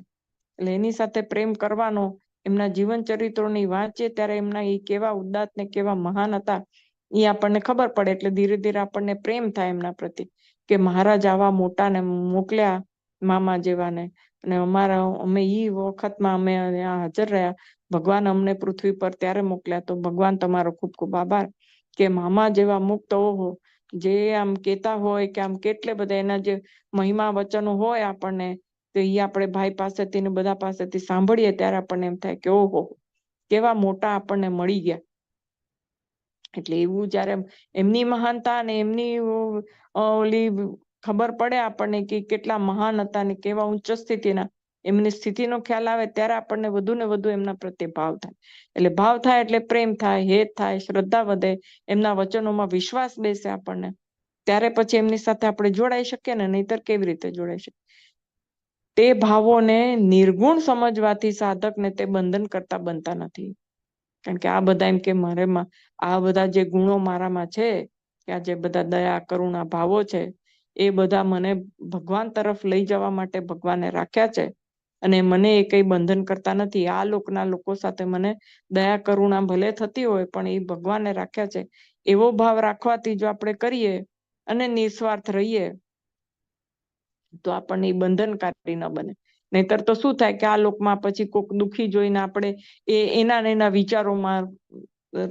એટલે એની સાથે પ્રેમ કરવાનો, એમના જીવન ચરિત્રોની વાંચીએ ત્યારે એમના એ કેવા ઉદાત્ત ને કેવા મહાન હતા એ આપણને ખબર પડે. એટલે ધીરે ધીરે આપણને પ્રેમ થાય એમના પ્રતિ કે મહારાજ આવા મોટાને મોકલ્યા, મામા જેવાને, અને અમે ઈ વખતમાં અમે હાજર રહ્યા, ભગવાન અમને પૃથ્વી પર ત્યારે મોકલ્યા, તો ભગવાન તમારો ખૂબ ખૂબ આભાર કે મામા જેવા મુક્ત ઓહો, જે આમ કેતા હોય કે આમ કેટલે બધા એના જે મહિમા વચનો હોય આપણને, તો એ આપણે ભાઈ પાસેથી ને બધા પાસેથી સાંભળીએ ત્યારે આપણને એમ થાય કે ઓહો કેવા મોટા આપણને મળી ગયા. એટલે એવું જયારે એમની મહાનતા અને એમની ઓલી ખબર પડે આપણને કે કેટલા મહાન હતા ને કેવા ઉચ્ચ સ્થિતિના, એમની સ્થિતિનો ખ્યાલ આવે ત્યારે આપણને વધુ ને વધુ એમના પ્રત્યે ભાવ થાય. એટલે ભાવ થાય એટલે પ્રેમ થાય, હેત થાય, શ્રદ્ધા વધે, એમના વચનોમાં વિશ્વાસ બેસે આપણને. ત્યારે પછી એમની સાથે આપણે જોડાઈ શકીએ ને, નહીતર કેવી રીતે જોડાઈ શકીએ? તે ભાવોને નિર્ગુણ સમજવાથી સાધકને તે બંધન કરતા બનતા નથી. કારણ કે આ બધા એમ કે મારેમાં આ બધા જે ગુણો મારામાં છે, કે આ જે બધા દયા, કરુણા ભાવો છે, એ બધા મને ભગવાન તરફ લઈ જવા માટે ભગવાને રાખ્યા છે, અને મને એ કઈ બંધન કરતા નથી. આ લોકના લોકો સાથે મને દયા કરુણા ભલે થતી હોય, પણ એ ભગવાને રાખ્યા છે. એવો ભાવ રાખવાથી જો આપણે કરીએ અને નિસ્વાર્થ રહીએ તો આપણને એ બંધનકારી ન બને. નહીતર તો શું થાય કે આ લોકમાં પછી કોઈક દુઃખી જોઈને આપણે એના વિચારોમાં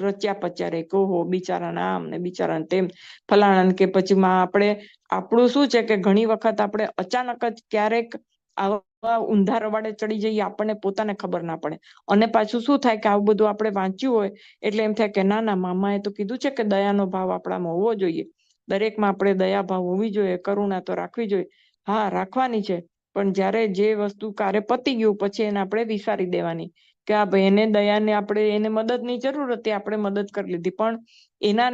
રચ્યા પચ્યા રે, કે ઓહો બિચારાના આમ ને બિચારાને તેમ, ફલાણા કે પછી આપણે આપણું શું છે કે ઘણી વખત આપણે અચાનક જ ક્યારેક આવા ઊંધા રવાડે ચડી જઈએ, આપણને પોતાને ખબર ના પડે. અને પાછું શું થાય કે આવું બધું આપણે વાંચ્યું હોય એટલે એમ થાય કે ના ના, મામાએ તો કીધું છે કે દયાનો ભાવ આપણામાં હોવો જોઈએ, દરેકમાં આપણે દયા ભાવ હોવી જોઈએ, કરુણા તો રાખવી જોઈએ. હા, રાખવાની છે, પણ જ્યારે જે વસ્તુ કાર્ય પતી ગયું પછી એને આપણે વિસારી દેવાની, કે આ ભાઈ એને દયાને આપણે એને મદદની જરૂર હતી, આપણે મદદ કરી લીધી, પણ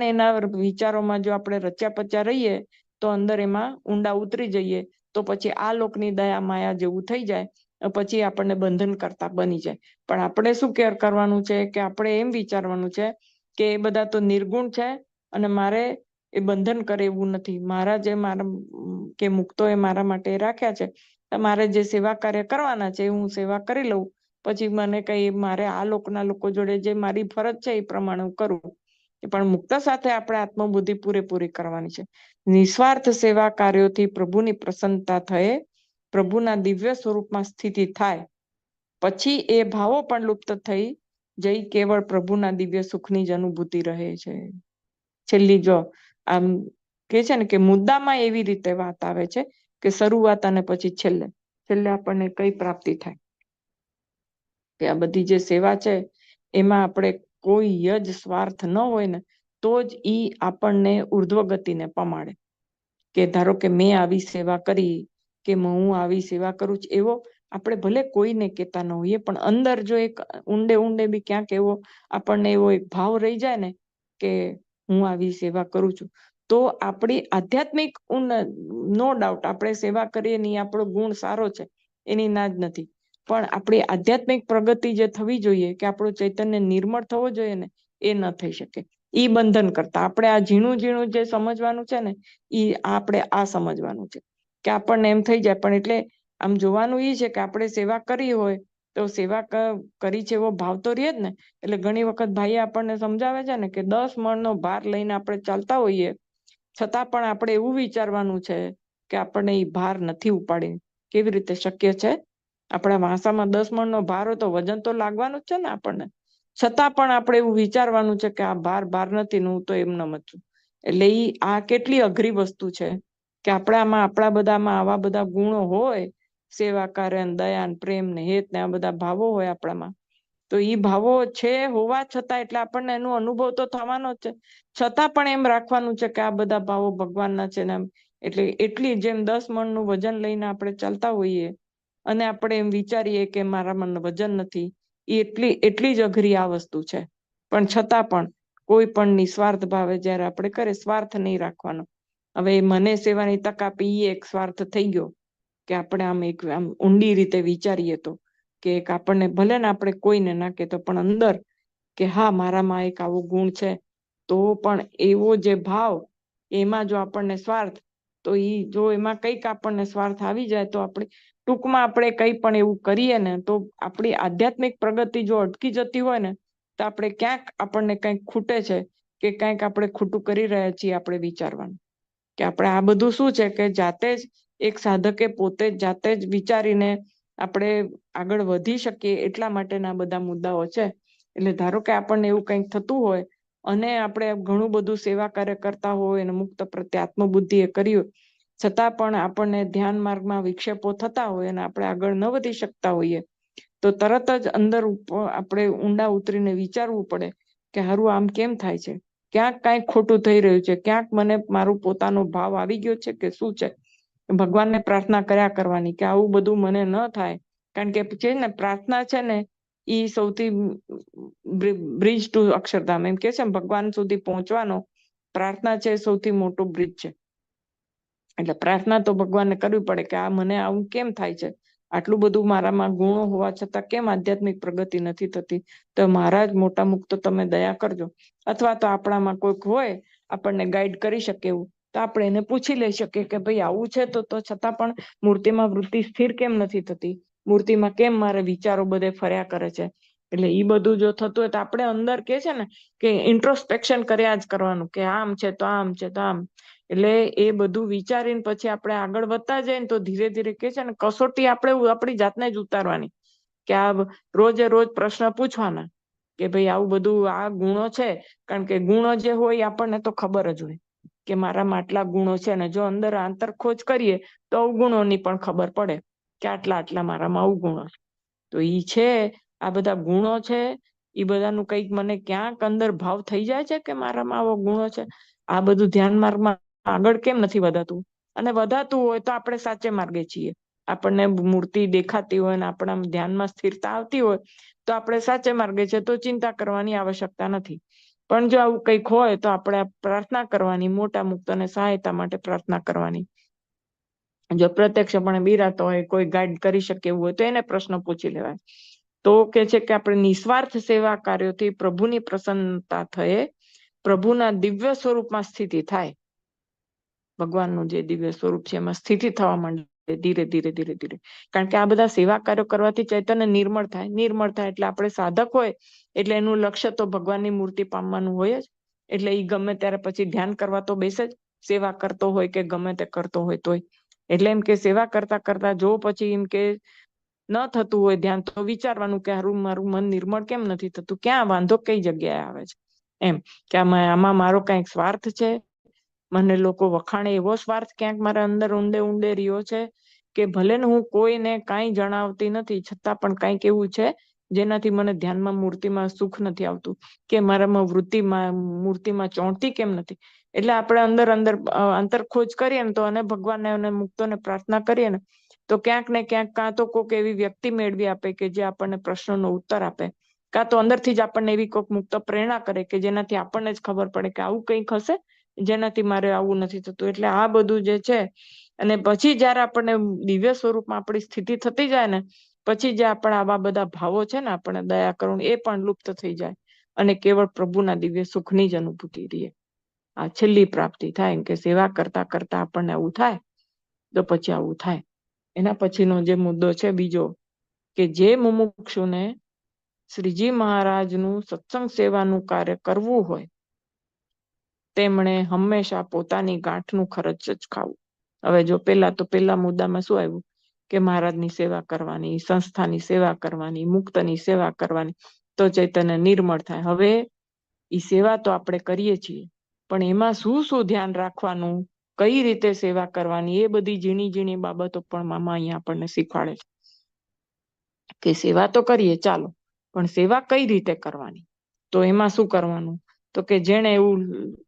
એના વિચારોમાં જો આપણે રચ્યા પચ્યા રહીએ તો અંદર એમાં ઊંડા ઉતરી જઈએ તો પછી આ લોકની દયા માયા જેવું થઈ જાય, પછી આપણને બંધન કરતા બની જાય. પણ આપણે શું કેર કરવાનું છે કે આપણે એમ વિચારવાનું છે કે એ બધા તો નિર્ગુણ છે અને મારે એ બંધન કરે એવું નથી. મારા જે કે મુક્તો એ મારા માટે રાખ્યા છે, મારે જે સેવા કાર્ય કરવાના છે હું સેવા કરી લઉં, પછી મને કઈ મારે આ લોકના લોકો જોડે જે મારી ફરજ છે એ પ્રમાણે હું કરું. પણ મુક્ત સાથે આપણે આત્મબુદ્ધિ પૂરેપૂરી કરવાની છે. નિસ્વાર્થ સેવા કાર્યોથી પ્રભુની પ્રસન્નતા થયે, પ્રભુના દિવ્ય સ્વરૂપમાં સ્થિતિ થાય, પછી એ ભાવો પણ લુપ્ત થઈ જઈ કેવળ પ્રભુના દિવ્ય સુખની જ અનુભૂતિ રહે છે. છેલ્લી જો આમ કે છે ને કે મુદ્દામાં એવી રીતે વાત આવે છે કે શરૂઆત અને પછી છેલ્લે આપણને કઈ પ્રાપ્તિ થાય, કે આ બધી જે સેવા છે એમાં આપણે કોઈ જ સ્વાર્થ ન હોય ને તો જ ઈ આપણને ઉર્ધ્વ ગતિને પમાડે. કે ધારો કે મેં આવી સેવા કરી, કે હું આવી સેવા કરું છું, એવો આપણે ભલે કોઈને કહેતા ન હોઈએ, પણ અંદર જો એક ઊંડે બી ક્યાંક એવો આપણને એવો એક ભાવ રહી જાય ને કે હું આવી સેવા કરું છું, તો આપણી આધ્યાત્મિક નો ડાઉટ આપણે સેવા કરીએ ને આપણો ગુણ સારો છે, એની ના જ નથી, પણ આપણી આધ્યાત્મિક પ્રગતિ જે થવી જોઈએ, કે આપણું ચૈતન્ય નિર્મળ થવો જોઈએ ને, એ ન થઈ શકે. ઈ બંધન કરતા આપણે આ ઝીણું જે સમજવાનું છે ને, ઈ આપણે આ સમજવાનું છે કે આપણને એમ થઈ જાય. પણ એટલે આમ જોવાનું ઈ છે કે આપણે સેવા કરી હોય તો સેવા કરી છે એવો ભાવ તો રહે જ ને. એટલે ઘણી વખત ભાઈ આપણને સમજાવે છે ને કે 10 મણનો ભાર લઈને આપણે ચાલતા હોઈએ, છતાં પણ આપણે એવું વિચારવાનું છે કે આપણને એ ભાર નથી ઉપાડી. કેવી રીતે શક્ય છે? આપણા વાંસામાં 10 મણનો ભાર હોય તો વજન તો લાગવાનું જ છે ને આપણને, છતાં પણ આપણે એવું વિચારવાનું છે કે આ ભાર નથી ને હું તો એમ ન છું. એટલે આ કેટલી અઘરી વસ્તુ છે કે આપણા બધામાં આવા બધા ગુણો હોય, સેવા કાર્ય, દયા, પ્રેમ ને હેત ને આ બધા ભાવો હોય આપણામાં, તો ઈ ભાવો છે હોવા છતાં એટલે આપણને એનો અનુભવ તો થવાનો જ છે, છતાં પણ એમ રાખવાનું છે કે આ બધા ભાવો ભગવાનના છે ને. એટલે એટલી જેમ 10 મણનું વજન લઈને આપણે ચાલતા હોઈએ અને આપણે એમ વિચારીએ કે મારા મનનું વજન નથી, એ એટલી જ અઘરી આ વસ્તુ છે. પણ છતાં પણ કોઈ પણ નિસ્વાર્થ ભાવે જ્યારે આપણે કરે, સ્વાર્થ નહીં રાખવાનો. હવે મને સેવાની તક આપી એ એક સ્વાર્થ થઈ ગયો, કે આપણે આમ ઊંડી રીતે વિચારીએ તો કે આપણને ભલે ને આપણે કોઈને ના કહેતો, પણ અંદર કે હા મારામાં એક આવો ગુણ છે, તો પણ એવો જે ભાવ, એમાં જો આપણને સ્વાર્થ, તો જો એમાં કંઈક આપણને સ્વાર્થ આવી જાય તો આપણે ટૂંકમાં આપણે કંઈ પણ એવું કરીએ ને તો આપણી આધ્યાત્મિક પ્રગતિ જો અટકી જતી હોય ને, તો આપણે ક્યાંક આપણને કંઈક ખૂટે છે કે કંઈક આપણે ખોટું કરી રહ્યા છીએ, આપણે વિચારવાનું કે આપણે આ બધું શું છે કે જાતે જ એક સાધકે પોતે જ જાતે જ વિચારીને આપણે આગળ વધી શકીએ એટલા માટેના બધા મુદ્દાઓ છે. એટલે ધારો કે આપણને એવું કંઈક થતું હોય અને આપણે ઘણું બધું સેવા કાર્ય કરતા હોય અને મુક્ત પ્રત્યે આત્મબુદ્ધિ એ કર્યું, છતાં પણ આપણને ધ્યાન માર્ગમાં વિક્ષેપો થતા હોય અને આપણે આગળ ન વધી શકતા હોઈએ, તો તરત જ અંદર આપણે ઊંડા ઉતરીને વિચારવું પડે કે હારું આમ કેમ થાય છે, ક્યાંક કાંઈક ખોટું થઈ રહ્યું છે, ક્યાંક મને મારું પોતાનો ભાવ આવી ગયો છે કે શું છે. ભગવાનને પ્રાર્થના કર્યા કરવાની કે આવું બધું મને ન થાય, કારણ કે છે ને પ્રાર્થના છે ને એ સૌથી બ્રિજ ટુ અક્ષરધામ એમ કે છે ભગવાન સુધી પહોંચવાનો પ્રાર્થના છે સૌથી મોટો બ્રિજ છે. એટલે પ્રાર્થના તો ભગવાનને કરવી પડે કે આ મને આવું કેમ થાય છે, આટલું બધું મારામાં ગુણો હોવા છતાં કેમ આધ્યાત્મિક પ્રગતિ નથી થતી, તો મહારાજ મોટા મુક્તો તમે દયા કરજો. અથવા તો આપણામાં કોઈક હોય આપણને ગાઈડ કરી શકે એવું, તો આપણે એને પૂછી લઈ શકીએ કે ભાઈ આવું છે તો છતાં પણ મૂર્તિમાં વૃત્તિ સ્થિર કેમ નથી થતી, મૂર્તિમાં કેમ મારે વિચારો બધે ફર્યા કરે છે. એટલે એ બધું જો થતું હોય તો આપણે અંદર કે છે ને કે ઇન્ટ્રોસ્પેક્શન કર્યા જ કરવાનું કે આમ છે તો આમ છે તો આમ. એટલે એ બધું વિચારીને પછી આપણે આગળ વધતા જઈએ ને તો ધીરે ધીરે કે છે ને કસોટી આપણે આપણી જાતને જ ઉતારવાની કે આ રોજે રોજ પ્રશ્ન પૂછવાના કે ભાઈ આવું બધું આ ગુણો છે. કારણ કે ગુણો જે હોય આપણને તો ખબર જ હોય કે મારામાં આટલા ગુણો છે, ને જો અંદર આંતર ખોજ કરીએ તો અવગુણોની પણ ખબર પડે કે આટલા મારામાં અવગુણો છે. તો ઈ છે આ બધા ગુણો છે એ બધાનું કંઈક મને ક્યાંક અંદર ભાવ થઈ જાય છે કે મારામાં આવો ગુણો છે. આ બધું ધ્યાન માર્ગમાં આગળ કેમ નથી વધાતું, અને વધાતું હોય તો આપણે સાચે માર્ગે છીએ. આપણને મૂર્તિ દેખાતી હોય ને આપણા ધ્યાનમાં સ્થિરતા આવતી હોય તો આપણે સાચે માર્ગે છે, તો ચિંતા કરવાની આવશ્યકતા નથી. પણ જો આવું કંઈક હોય તો આપણે પ્રાર્થના કરવાની, મોટા મુક્તોને સહાયતા માટે પ્રાર્થના કરવાની. જો પ્રત્યક્ષપણે બિરાતો હોય, કોઈ ગાઈડ કરી શકે એવું હોય તો એને પ્રશ્ન પૂછી લેવાય. તો કે છે કે આપણે નિસ્વાર્થ સેવા કાર્યોથી પ્રભુની પ્રસન્નતા થયે, પ્રભુના દિવ્ય સ્વરૂપમાં સ્થિતિ થાય. ભગવાનનું જે દિવ્ય સ્વરૂપ છે એમાં સ્થિતિ થવા માંડે ધીરે ધીરે ધીરે ધીરે. કારણ કે આ બધા સેવા કાર્યો કરવાથી ચૈતન્ય નિર્મળ થાય. નિર્મળ થાય એટલે આપણે સાધક હોય એટલે એનું લક્ષ્ય તો ભગવાનની મૂર્તિ પામવાનું હોય જ. એટલે એ ગમે ત્યારે પછી ધ્યાન કરવા તો બેસે જ, સેવા કરતો હોય કે ગમે તે કરતો હોય તોય. એટલે એમ કે સેવા કરતા કરતા જો પછી એમ કે ન થતું હોય ધ્યાન, તો વિચારવાનું કે મારું મન નિર્મળ કેમ નથી થતું, ક્યાં વાંધો કઈ જગ્યાએ આવે છે એમ. કે આમાં મારો કઈક સ્વાર્થ છે, મને લોકો વખાણે એવો સ્વાર્થ ક્યાંક મારા અંદર ઊંડે ઊંડે રહ્યો છે કે ભલે ને હું કોઈને કાંઈ જણાવતી નથી છતાં પણ કંઈક એવું છે જેનાથી મને ધ્યાનમાં મૂર્તિમાં સુખ નથી આવતું, કે મારામાં વૃત્તિમાં મૂર્તિમાં ચોંટતી કેમ નથી. એટલે આપણે અંદર અંતરખોજ કરીએ ને તો અને ભગવાનને અને મુક્તોને પ્રાર્થના કરીએ ને તો ક્યાંક ને ક્યાંક કાં તો કોઈક એવી વ્યક્તિ મેળવી આપે કે જે આપણને પ્રશ્નોનો ઉત્તર આપે, કાં તો અંદરથી જ આપણને એવી કોઈક મુક્ત પ્રેરણા કરે કે જેનાથી આપણને જ ખબર પડે કે આવું કંઈક હશે જેનાથી મારે આવું નથી થતું. એટલે આ બધું જે છે, અને પછી જયારે આપણને દિવ્ય સ્વરૂપમાં આપણી સ્થિતિ થતી જાય ને પછી જે આપણા આવા બધા ભાવો છે ને આપણે દયા કરુણ એ પણ લુપ્ત થઈ જાય અને કેવળ પ્રભુના દિવ્ય સુખની જ અનુભૂતિ રહે. આ છેલ્લી પ્રાપ્તિ થાય કે સેવા કરતા કરતા આપણને આવું થાય તો પછી આવું થાય. એના પછીનો જે મુદ્દો છે બીજો, કે જે મુમુક્ષુને શ્રીજી મહારાજનું સત્સંગ સેવાનું કાર્ય કરવું હોય તેમણે હંમેશા પોતાની ગાંઠનું ખર્ચ જ ખાવું. હવે જો પેલા મુદ્દામાં શું આવ્યું કે મહારાજની સેવા કરવાની, સંસ્થાની સેવા કરવાની, મુક્તની સેવા કરવાની, તો ચૈતન્ય નિર્મળ થાય. હવે એ સેવા તો આપણે કરીએ છીએ પણ એમાં શું શું ધ્યાન રાખવાનું, કઈ રીતે સેવા કરવાની, એ બધી ઝીણી ઝીણી બાબતો પણ મામા અહીંયા આપણને શીખવાડે છે. કે સેવા તો કરીએ ચાલો, પણ સેવા કઈ રીતે કરવાની, તો એમાં શું કરવાનું, તો કે જેને એવું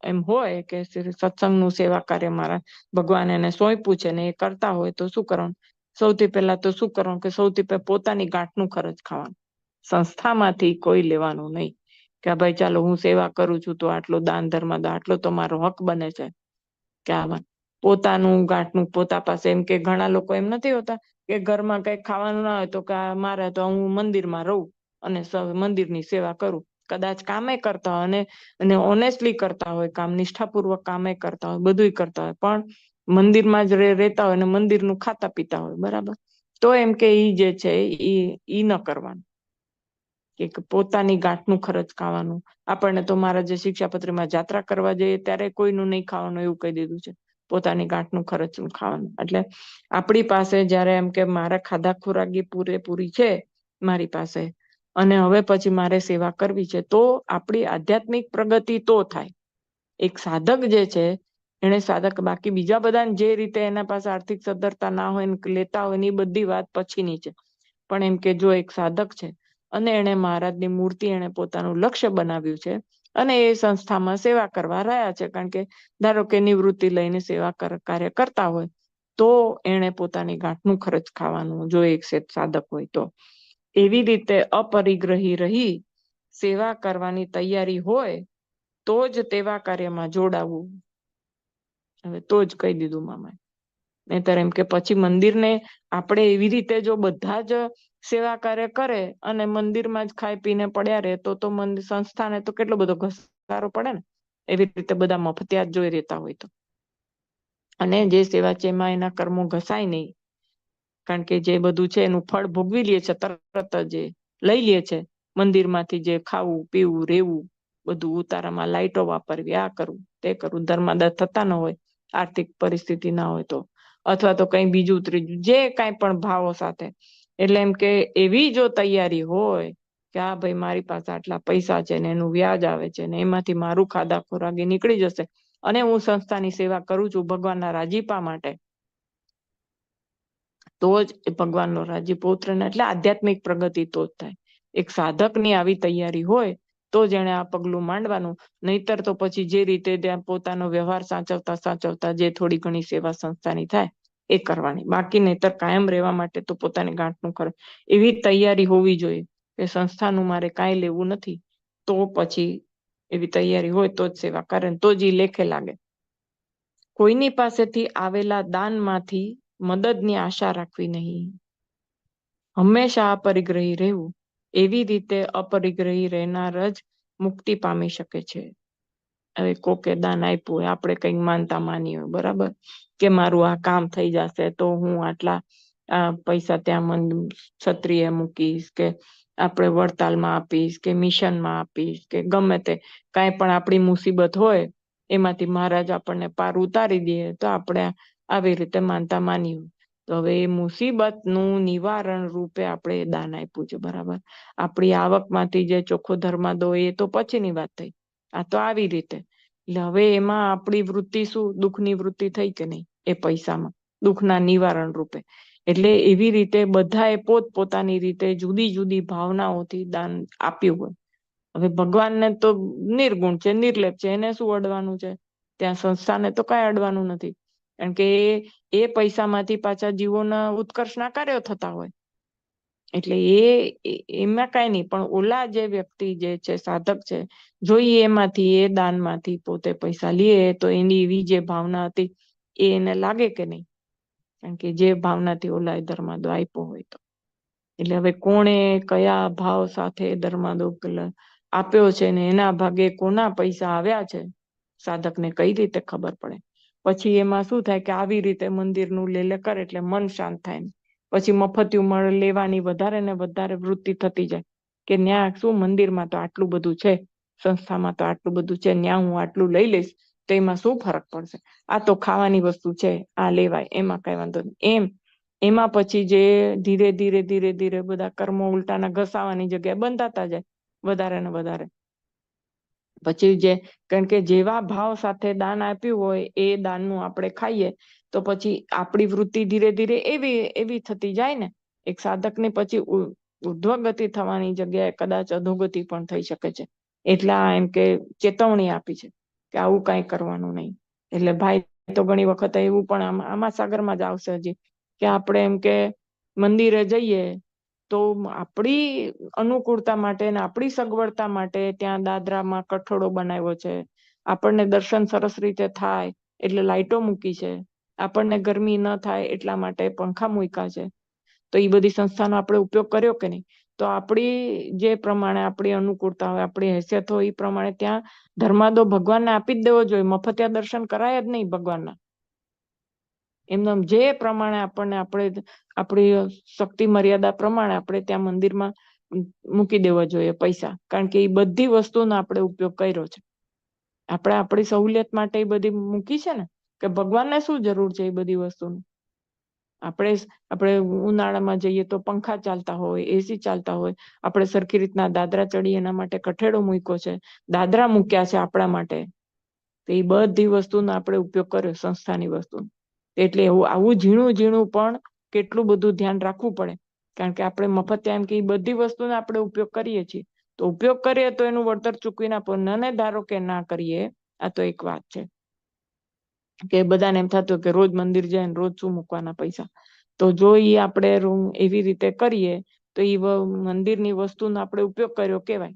એમ હોય કે સત્સંગનું સેવા કાર્ય મારા ભગવાન એને સોંપ્યું છે ને એ કરતા હોય તો શું કરવાનું. સૌથી પહેલા તો શું કરવાનું કે સૌથી પહેલા પોતાની ગાંઠનું ખર્ચ ખાવાનું, સંસ્થામાંથી કોઈ લેવાનું નહીં. કે ભાઈ ચાલો હું સેવા કરું છું તો આટલો દાન ધર્મ દો, આટલો તો મારો હક બને છે. કે આમાં પોતાનું ગાંઠનું પોતા પાસે, એમ કે ઘણા લોકો એમ નથી હોતા કે ઘરમાં કઈ ખાવાનું ના હોય તો કે મારે તો હું મંદિરમાં રહું અને મંદિરની સેવા કરું. કદાચ કામે કરતા હોય અને ઓનેસ્ટલી કરતા હોય કામ, નિષ્ઠાપૂર્વક કામે કરતા હોય, બધુંય કરતા હોય, પણ મંદિરમાં જ રહેતા હોય ને મંદિરનું ખાતા પીતા હોય, બરાબર. તો એમ કે ઈ જે છે ઈ ન કરવાનું, કે પોતાની ગાંઠનું ખર્ચ ખાવાનું. આપણને તો મારા જે શિક્ષાપત્રીમાં જાત્રા કરવા જઈએ ત્યારે કોઈનું નહીં ખાવાનું એવું કહી દીધું છે, પોતાની ગાંઠનું ખર્ચ ખાવાનું. એટલે આપણી પાસે જયારે એમ કે મારા ખાધા ખોરાકી પૂરેપૂરી છે મારી પાસે, અને હવે પછી મારે સેવા કરવી છે, તો આપણી આધ્યાત્મિક પ્રગતિ તો થાય. એક સાધક જે છે એને સાધક, બાકી બીજા બધા જે રીતે એના પાસે આર્થિક સદ્ધરતા ના હોય ને લેતા હોય ને એ બધી વાત પછીની છે. પણ એમ કે જો એક સાધક છે અને એને મહારાજની મૂર્તિ એને પોતાનું લક્ષ્ય બનાવ્યું છે અને એ સંસ્થામાં સેવા કરવા રહ્યા છે, કારણ કે ધારો કે નિવૃત્તિ લઈને સેવા કાર્ય કરતા હોય તો એને પોતાની ગાંઠનું ખર્ચ ખાવાનું, જો એક સાધક હોય તો. એવી રીતે અપરિગ્રહી રહી સેવા કરવાની તૈયારી હોય તો જ તેવા કાર્યમાં જોડાવું. હવે તો જ કહી દીધું મામાએ. નહીતર એમ કે પછી મંદિરને આપણે એવી રીતે જો બધા જ સેવા કાર્ય કરે અને મંદિરમાં જ ખાઈ પીને પડ્યા રહે તો મંદિર સંસ્થાને તો કેટલો બધો ઘસારો પડે ને. એવી રીતે બધા મફતિયાત જોઈ રહેતા હોય તો. અને જે સેવા છે એમાં એના કર્મો ઘસાય નહીં, કારણ કે જે બધું છે એનું ફળ ભોગવી લે છે, તરત જ લઈ લે છે મંદિરમાંથી, જે ખાવું પીવું રહેવું બધું, ઉતારામાં લાઈટો વાપરવી, આ કરવું તે કરવું, ધર્માદા થતા ન હોય, આર્થિક પરિસ્થિતિ ના હોય તો, અથવા તો કંઈ બીજું ત્રીજું જે કાંઈ પણ ભાવો સાથે. એટલે એમ કે એવી જો તૈયારી હોય કે આ ભાઈ મારી પાસે આટલા પૈસા છે ને એનું વ્યાજ આવે છે ને એમાંથી મારું ખાધા ખોરાકી નીકળી જશે અને હું સંસ્થાની સેવા કરું છું ભગવાનના રાજીપા માટે, તો જ એ ભગવાનનો રાજીપો ઉતરે ને એટલે આધ્યાત્મિક પ્રગતિ તો જ થાય. એક સાધકની આવી તૈયારી હોય તો જ એને આ પગલું માંડવાનું. નહીતર તો પછી જે રીતે ત્યાં પોતાનો વ્યવહાર સાચવતા જે થોડી ઘણી સેવા સંસ્થાની થાય એ કરવાની, બાકી નહીતર કાયમ રહેવા માટે તો પોતાની ગાંઠનું ખર્ચ. એવી તૈયારી હોવી જોઈએ કે સંસ્થાનું મારે કાંઈ લેવું નથી, તો પછી એવી તૈયારી હોય તો જ સેવા કરે, તો જ એ લેખે લાગે. કોઈની પાસેથી આવેલા દાનમાંથી મદદની આશા રાખવી નહીં. હંમેશા અપરિગ્રહી રહેવું. એવી રીતે અપરિગ્રહી રહેનાર જ મુક્તિ પામી શકે છે. હવે કોકે દાન આપ્યું હોય, આપણે કંઈક માનતા માની હોય, બરાબર, કે મારું આ કામ થઈ જશે તો હું આટલા પૈસા ત્યાં ક્ષત્રિય મૂકીશ, કે આપણે વડતાલમાં આપીશ, કે મિશનમાં આપીશ, કે ગમે તે કાંઈ પણ આપણી મુસીબત હોય એમાંથી મહારાજ આપણને પાર ઉતારી દે તો આપણે આવી રીતે માનતા માની હોય. તો હવે એ મુસીબતનું નિવારણ રૂપે આપણે દાન આપ્યું છે, બરાબર. આપણી આવકમાંથી જે ચોખ્ખો ધર્માદો એ તો પછીની વાત થઈ, આ તો આવી રીતે. એટલે હવે એમાં આપણી વૃત્તિ શું, દુઃખની વૃત્તિ થઈ કે નહીં એ પૈસામાં, દુઃખના નિવારણ રૂપે. એટલે એવી રીતે બધાએ પોતપોતાની રીતે જુદી જુદી ભાવનાઓથી દાન આપ્યું હોય. હવે ભગવાનને તો નિર્ગુણ છે, નિર્લેપ છે, એને શું અડવાનું છે? ત્યાં સંસ્થાને તો કાંઈ અડવાનું નથી, કારણ કે એ પૈસામાંથી પાછા જીવોના ઉત્કર્ષના કાર્યો થતા હોય. એટલે એમાં કાંઈ નહીં, પણ ઓલા જે વ્યક્તિ જે છે, સાધક છે, જોઈએ એમાંથી, એ દાનમાંથી પોતે પૈસા લે તો એની એવી જે ભાવના હતી એ એને લાગે કે નહીં, કારણ કે જે ભાવનાથી ઓલા એ ધર્માદો આપ્યો હોય તો. એટલે હવે કોણે કયા ભાવ સાથે ધર્માદો આપ્યો છે ને એના ભાગે કોના પૈસા આવ્યા છે, સાધકને કઈ રીતે ખબર પડે? પછી એમાં શું થાય કે આવી રીતે મંદિરનું લે કરે એટલે મન શાંત થાય. પછી મફતિયું લેવાની વધારે ને વધારે વૃત્તિ થતી જાય કે ન્યા શું મંદિરમાં તો આટલું બધું છે, સંસ્થામાં તો આટલું બધું છે, ન્યા હું આટલું લઈ લઈશ તો એમાં શું ફરક પડશે? આ તો ખાવાની વસ્તુ છે, આ લેવાય, એમાં કઈ વાંધો નહીં. એમાં પછી જે ધીરે ધીરે બધા કર્મો ઉલટાના ઘસાવાની જગ્યાએ બંધાતા જાય વધારે ને વધારે. પછી કારણ કે જેવા ભાવ સાથે દાન આપ્યું હોય એ દાનનું આપણે ખાઈએ તો પછી આપણી વૃત્તિ ધીરે ધીરે એવી થતી જાય ને. એક સાધકને પછી ઉર્ધ્વગતિ થવાની જગ્યાએ કદાચ અધોગતિ પણ થઈ શકે છે. એટલા એમ કે ચેતવણી આપી છે કે આવું કાંઈ કરવાનું નહીં. એટલે ભાઈ તો ઘણી વખત એવું પણ આમાં સાગરમાં જ આવશે હજી, કે આપણે એમ કે મંદિરે જઈએ તો આપણી અનુકૂળતા માટે ને આપણી સગવડતા માટે ત્યાં દાદરામાં કઠોળો બનાવ્યો છે, આપણને દર્શન સરસ રીતે થાય એટલે લાઈટો મૂકી છે, આપણને ગરમી ન થાય એટલા માટે પંખા મૂક્યા છે. તો એ બધી સંસ્થાનો આપણે ઉપયોગ કર્યો કે નહીં? તો આપણી જે પ્રમાણે આપણી અનુકૂળતા હોય, આપણી હેસિયત હોય એ પ્રમાણે ત્યાં ધર્માદો ભગવાનને આપી જ દેવો જોઈએ. મફતિયા દર્શન કરાય જ નહીં ભગવાનના. એમને જે પ્રમાણે આપણે આપણી શક્તિ મર્યાદા પ્રમાણે આપણે ત્યાં મંદિરમાં મૂકી દેવા જોઈએ પૈસા, કારણ કે એ બધી વસ્તુનો આપણે ઉપયોગ કર્યો છે. આપણે આપણી સહુલિયત માટે એ બધી મૂકી છે ને, કે ભગવાનને શું જરૂર છે એ બધી વસ્તુની? આપણે ઉનાળામાં જઈએ તો પંખા ચાલતા હોય, એસી ચાલતા હોય, આપણે સરખી રીતના દાદરા ચડીએ એના માટે કઠેડો મૂક્યો છે, દાદરા મૂક્યા છે આપણા માટે. તો એ બધી વસ્તુનો આપણે ઉપયોગ કર્યો, સંસ્થાની વસ્તુ. એટલે આવું ઝીણું પણ કેટલું બધું ધ્યાન રાખવું પડે, કારણ કે આપણે મફત એમ કે બધી વસ્તુનો આપણે ઉપયોગ કરીએ છીએ, તો ઉપયોગ કરીએ તો એનું વળતર ચૂકવી ના પડે. ન ધારો કે ના કરીએ, આ તો એક વાત છે. કે બધાને એમ થતું કે રોજ મંદિર જાય ને રોજ શું મૂકવાના પૈસા. તો જો એ આપણે એવી રીતે કરીએ તો એ મંદિરની વસ્તુનો આપણે ઉપયોગ કર્યો કેવાય.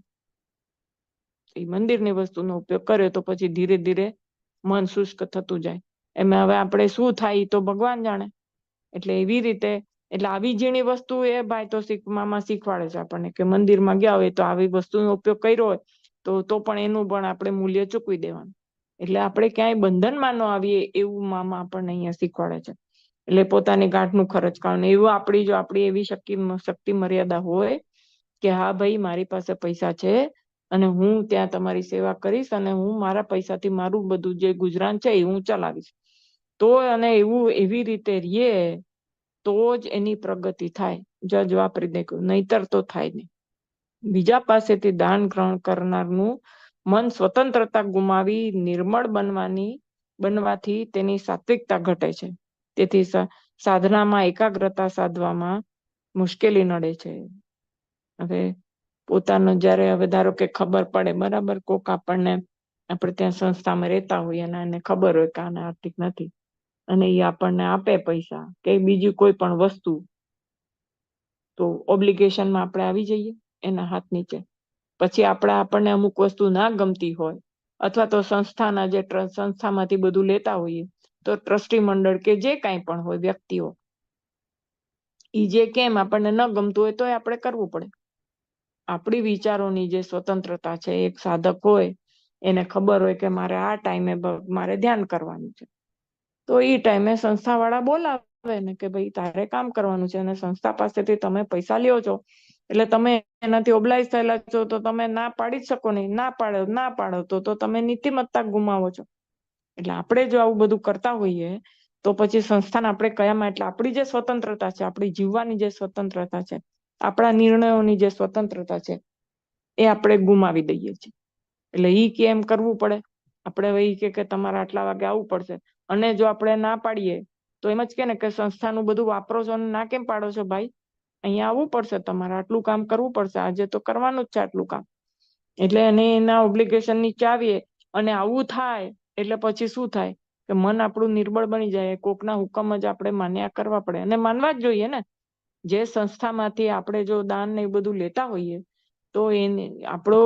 એ મંદિરની વસ્તુનો ઉપયોગ કર્યો તો પછી ધીરે ધીરે મન શુષ્ક થતું જાય. એમાં હવે આપણે શું થાય તો ભગવાન જાણે. એટલે એવી રીતે એટલે આવી ઝીણી વસ્તુ એ ભાઈ તો મામા શીખવાડે છે આપણને કે મંદિરમાં ગયા હોય તો આવી વસ્તુનો ઉપયોગ કર્યો હોય તો પણ એનું પણ આપણે મૂલ્ય ચૂકવી દેવાનું. એટલે આપણે ક્યાંય બંધનમાં ન આવીએ એવું મામા આપણને અહીંયા શીખવાડે છે. એટલે પોતાની ગાંઠનું ખર્ચ કાઢવાનું એવું આપણી એવી શક્તિ મર્યાદા હોય કે હા ભાઈ મારી પાસે પૈસા છે અને હું ત્યાં તમારી સેવા કરીશ અને હું મારા પૈસાથી મારું બધું જે ગુજરાન છે એ હું ચલાવીશ. તો અને એવી રીતે રીએ તો જ એની પ્રગતિ થાય. જજ વાપરી દે નહીતર તો થાય નહીં. બીજા પાસેથી દાન ગ્રહણ કરનારનું મન સ્વતંત્રતા ગુમાવી નિર્મળ બનવાથી તેની સાત્વિકતા ઘટે છે. તેથી સાધનામાં એકાગ્રતા સાધવામાં મુશ્કેલી નડે છે. હવે પોતાનું જ્યારે હવે ધારો કે ખબર પડે બરાબર કોક આપણને આપણે ત્યાં સંસ્થામાં રહેતા હોઈએ અને એને ખબર હોય કે આને આર્થિક નથી અને એ આપણને આપે પૈસા કે બીજી કોઈ પણ વસ્તુ તો ઓબ્લિગેશનમાં આપણે આવી જઈએ એના હાથ નીચે. પછી આપણને અમુક વસ્તુ ના ગમતી હોય અથવા તો સંસ્થામાંથી બધું લેતા હોઈએ તો ટ્રસ્ટી મંડળ કે જે કાંઈ પણ હોય વ્યક્તિઓ ઈ જે કેમ આપણને ન ગમતું હોય તો આપણે કરવું પડે. આપણી વિચારોની જે સ્વતંત્રતા છે એક સાધક હોય એને ખબર હોય કે મારે આ ટાઈમે મારે ધ્યાન કરવાનું છે તો એ ટાઈમે સંસ્થાવાળા બોલાવે ને કે ભાઈ તારે કામ કરવાનું છે અને સંસ્થા પાસેથી તમે પૈસા લ્યો છો એટલે તમે એનાથી ઓબ્લાઇઝ થયેલા છો તો તમે ના પાડી જ શકો નહીં. ના પાડો તો તમે નીતિમત્તા ગુમાવો છો. એટલે આપણે જો આવું બધું કરતા હોઈએ તો પછી સંસ્થાને આપણે કયામાં એટલે આપણી જે સ્વતંત્રતા છે આપણી જીવવાની જે સ્વતંત્રતા છે આપણા નિર્ણયોની જે સ્વતંત્રતા છે એ આપણે ગુમાવી દઈએ છીએ. એટલે ઈ કે એમ કરવું પડે આપણે હવે કે તમારે આટલા વાગે આવવું પડશે અને જો આપણે ના પાડીએ તો એમ જ કે ને કે સંસ્થાનું બધું વાપરો છો અને ના કેમ પાડો છો ભાઈ અહીંયા આવવું પડશે તમારે આટલું કામ કરવું પડશે આજે તો કરવાનું જ છે આટલું કામ. એટલે એના ઓબ્લિગેશન નીચે આવીએ અને આવું થાય એટલે પછી શું થાય કે મન આપણું નિર્બળ બની જાય. કોકના હુકમ જ આપણે માન્યા કરવા પડે અને માનવા જ જોઈએ ને. જે સંસ્થામાંથી આપણે જો દાન ને એ બધું લેતા હોઈએ તો એને આપણો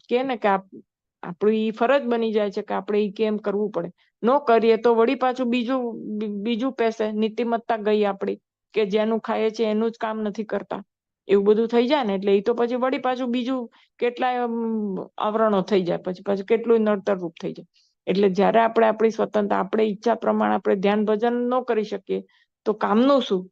કે ને કે આપણી ફરજ બની જાય છે કે આપણે એ કેમ કરવું પડે. ન કરીએ તો વળી પાછું બીજું પેસે નીતિમત્તા ગઈ આપણી કે જેનું ખાઈએ છે એનું જ કામ નથી કરતા એવું બધું થઈ જાય ને એટલે એ તો પછી વળી પાછું બીજું કેટલાય આવરણો થઈ જાય પછી કેટલું નડતર રૂપ થઈ જાય. એટલે જ્યારે આપણે આપણી સ્વતંત્ર આપણે ઈચ્છા પ્રમાણે આપણે ધ્યાન ભજન ન કરી શકીએ તો કામનું શું.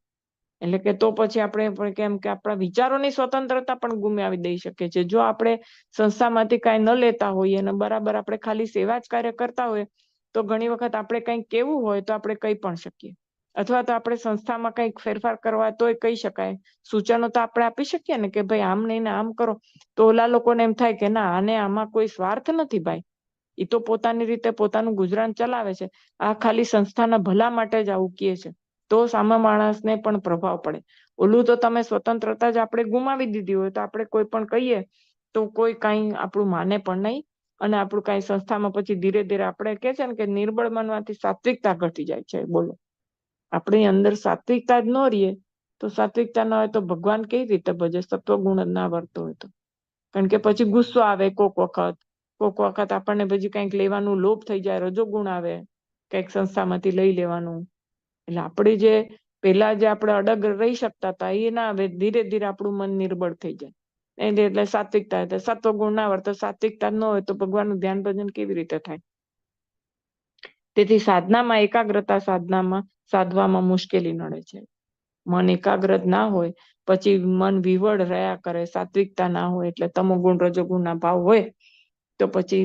એટલે કે તો પછી આપણે કેમ કે આપણા વિચારોની સ્વતંત્રતા પણ ગુમાવી દઈ શકીએ છીએ. જો આપણે સંસ્થામાંથી કાંઈ ન લેતા હોઈએ અને બરાબર આપણે ખાલી સેવા જ કાર્ય કરતા હોઈએ તો ઘણી વખત આપણે કંઈક કેવું હોય તો આપણે કહી પણ શકીએ અથવા તો આપણે સંસ્થામાં કંઈક ફેરફાર કરવા તોય કહી શકાય. સૂચનો તો આપણે આપી શકીએ ને કે ભાઈ આમ નહીં ને આમ કરો તો ઓલા લોકોને એમ થાય કે ના આને આમાં કોઈ સ્વાર્થ નથી ભાઈ એ તો પોતાની રીતે પોતાનું ગુજરાન ચલાવે છે આ ખાલી સંસ્થાના ભલા માટે જ આવું કહે છે તો સામે માણસને પણ પ્રભાવ પડે. ઓલું તો તમે સ્વતંત્રતા જ આપણે ગુમાવી દીધી હોય તો આપણે કોઈ પણ કહીએ તો કોઈ કાંઈ આપણું માને પણ નહીં અને આપણું કાંઈ સંસ્થામાં પછી ધીરે ધીરે આપણે કહે છે ને કે નિર્બળ બનવાથી સાત્વિકતા ઘટી જાય છે. બોલો આપણી અંદર સાત્વિકતા જ ન રહીએ તો સાત્વિકતા ન હોય તો ભગવાન કેવી રીતે ભજે સત્વગુણ જ ના વર્તો હોય તો. કારણ કે પછી ગુસ્સો આવે કોક વખત આપણને પછી કંઈક લેવાનું લોભ થઈ જાય રજોગુણ આવે કંઈક સંસ્થામાંથી લઈ લેવાનું. એટલે આપણે જે પેલા જે આપણે અડગ રહી શકતા હતા એ ના આવે ધીરે ધીરે આપણું મન નિર્બળ થઈ જાય એટલે સાત્વિકતા સત્વગુણ ના વર્તો સાત્વિકતા ન હોય તો ભગવાનનું ધ્યાન ભજન કેવી રીતે થાય. તેથી સાધનામાં એકાગ્રતા સાધવામાં મુશ્કેલી નડે છે. મન એકાગ્ર ના હોય પછી મન વિવળ રહ્યા કરે સાત્વિકતા ના હોય એટલે તમોગુણ રજોગુણ ના ભાવ હોય તો પછી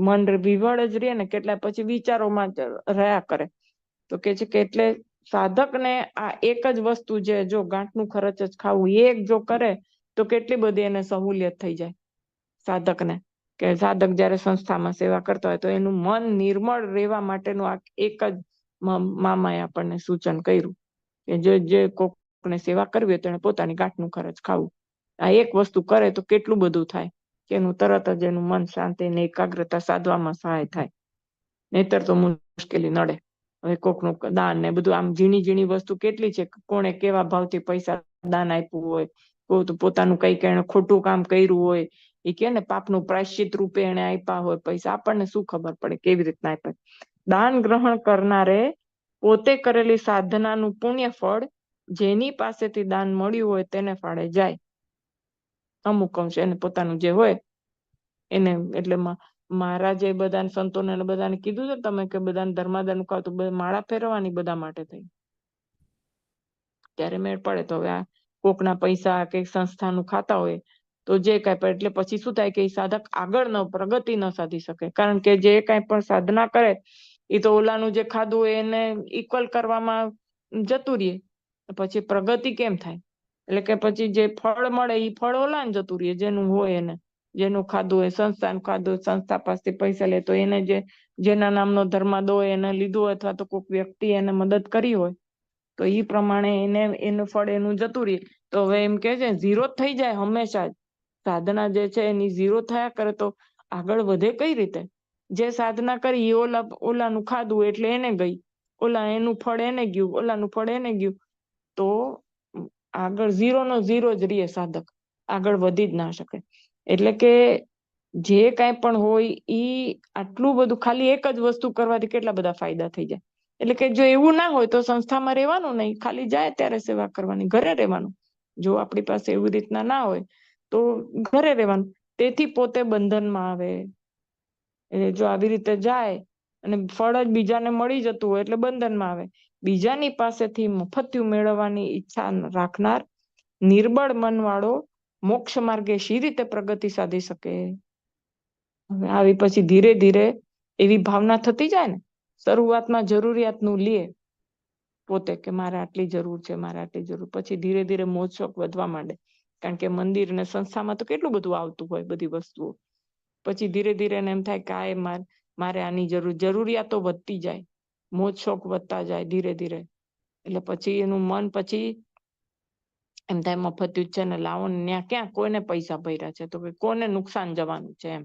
મન વિવળ જ રહે ને કેટલા પછી વિચારોમાં રહ્યા કરે. તો કે છે કે એટલે સાધકને આ એક જ વસ્તુ છે જો ગાંઠનું ખર્ચ જ ખાવું એક જો કરે તો કેટલી બધી એને સહુલિયત થઈ જાય સાધકને કે સાધક જ્યારે સંસ્થામાં સેવા કરતા હોય તો એનું મન નિર્મળ રહેવા માટેનું આ એક જ મામાએ આપણને સૂચન કર્યું કે જે કોકને સેવા કરવી હોય તો એને પોતાની ગાંઠનું ખર્ચ ખાવું. આ એક વસ્તુ કરે તો કેટલું બધું થાય કે એનું તરત જ એનું મન શાંતિ ને એકાગ્રતા સાધવામાં સહાય થાય. નહીતર તો મુશ્કેલી નડે. હવે કોકનું દાન ને બધું આમ ઝીણી ઝીણી વસ્તુ કેટલી છે, કોણે કેવા ભાવથી પૈસા દાન આપ્યું હોય, પોતાનું કઈ એને ખોટું કામ કર્યું હોય, એ કે ને પાપનું પ્રાયશ્ચિત રૂપે એને આપ્યા હોય પૈસા, આપણને શું ખબર પડે કેવી રીતના આપ્યા. દાન ગ્રહણ કરનારે પોતે કરેલી સાધનાનું પુણ્ય ફળ જેની પાસેથી દાન મળ્યું હોય તેને ફાળે જાય. અમુક અંશ એને પોતાનું જે હોય એને. એટલે મહારાજે બધાને સંતોને બધાને કીધું છે તમે કે બધાને ધર્માદાન કહો તો માળા ફેરવવાની બધા માટે થઈ. ત્યારે મેળ પડે. તો હવે આ કોકના પૈસા કે સંસ્થાનું ખાતા હોય તો જે કાંઈ પણ, એટલે પછી શું થાય કે સાધક આગળ પ્રગતિ ન સાધી શકે. કારણ કે જે કાંઈ પણ સાધના કરે એ તો ઓલાનું જે ખાધું હોય એને ઇક્વલ કરવામાં જતું રહે, પછી પ્રગતિ કેમ થાય? એટલે કે પછી જે ફળ મળે એ ફળ ઓલાને જતું રહે, જેનું હોય એને, જેનું ખાધું હોય, સંસ્થાનું ખાધું હોય, સંસ્થા પાસેથી પૈસા લે તો એને જેના નામનો ધર્માદો હોય એને લીધો હોય, અથવા તો કોઈક વ્યક્તિ એને મદદ કરી હોય તો એ પ્રમાણે એનું ફળ એનું જતું રહે. તો હવે એમ કે છે ઝીરો થઈ જાય હંમેશા જ. સાધના જે છે એની ઝીરો થયા કરે તો આગળ વધે કઈ રીતે? જે સાધના કરી ઓલાનું ખાધું એટલે એને ગઈ, ઓલા એનું ફળ એને ગયું, ઓલાનું ફળ એને ગયું, તો આગળ ઝીરો નો ઝીરો જ રહે સાધક, આગળ વધી જ ના શકે. એટલે કે જે કાંઈ પણ હોય એ આટલું બધું ખાલી એક જ વસ્તુ કરવાથી કેટલા બધા ફાયદા થઈ જાય. એટલે કે જો એવું ના હોય તો સંસ્થામાં રહેવાનું નહીં, ખાલી જાય ત્યારે સેવા કરવાની, ઘરે રહેવાનું. જો આપણી પાસે એવી રીતના ના હોય તો ઘરે રહેવાનું. તેથી પોતે બંધનમાં આવે. એટલે જો આવી રીતે જાય અને ફળ જ બીજાને મળી જતું હોય એટલે બંધનમાં આવે. બીજાની પાસેથી મફતિયું મેળવવાની ઈચ્છા રાખનાર નિર્બળ મનવાળો મોક્ષ માર્ગે શી રીતે પ્રગતિ સાધી શકે? હવે આવી પછી ધીરે ધીરે એવી ભાવના થતી જાય ને. શરૂઆતમાં જરૂરિયાતનું લે પોતે કે મારે આટલી જરૂર છે, મારે આટલી જરૂર. પછી ધીરે ધીરે મોજ શોખ વધવા માંડે. કારણ કે મંદિર ને સંસ્થામાં તો કેટલું બધું આવતું હોય, બધી વસ્તુઓ. પછી ધીરે ધીરે એને એમ થાય કે આ મારે આની જરૂરિયાતો વધતી જાય, મોજ શોખ વધતા જાય ધીરે ધીરે. એટલે પછી એનું મન પછી એમ થાય મફતિયું છે ને લાવો ને, ત્યાં ક્યાં કોઈને પૈસા ભર્યા છે તો કોને નુકસાન જવાનું છે એમ.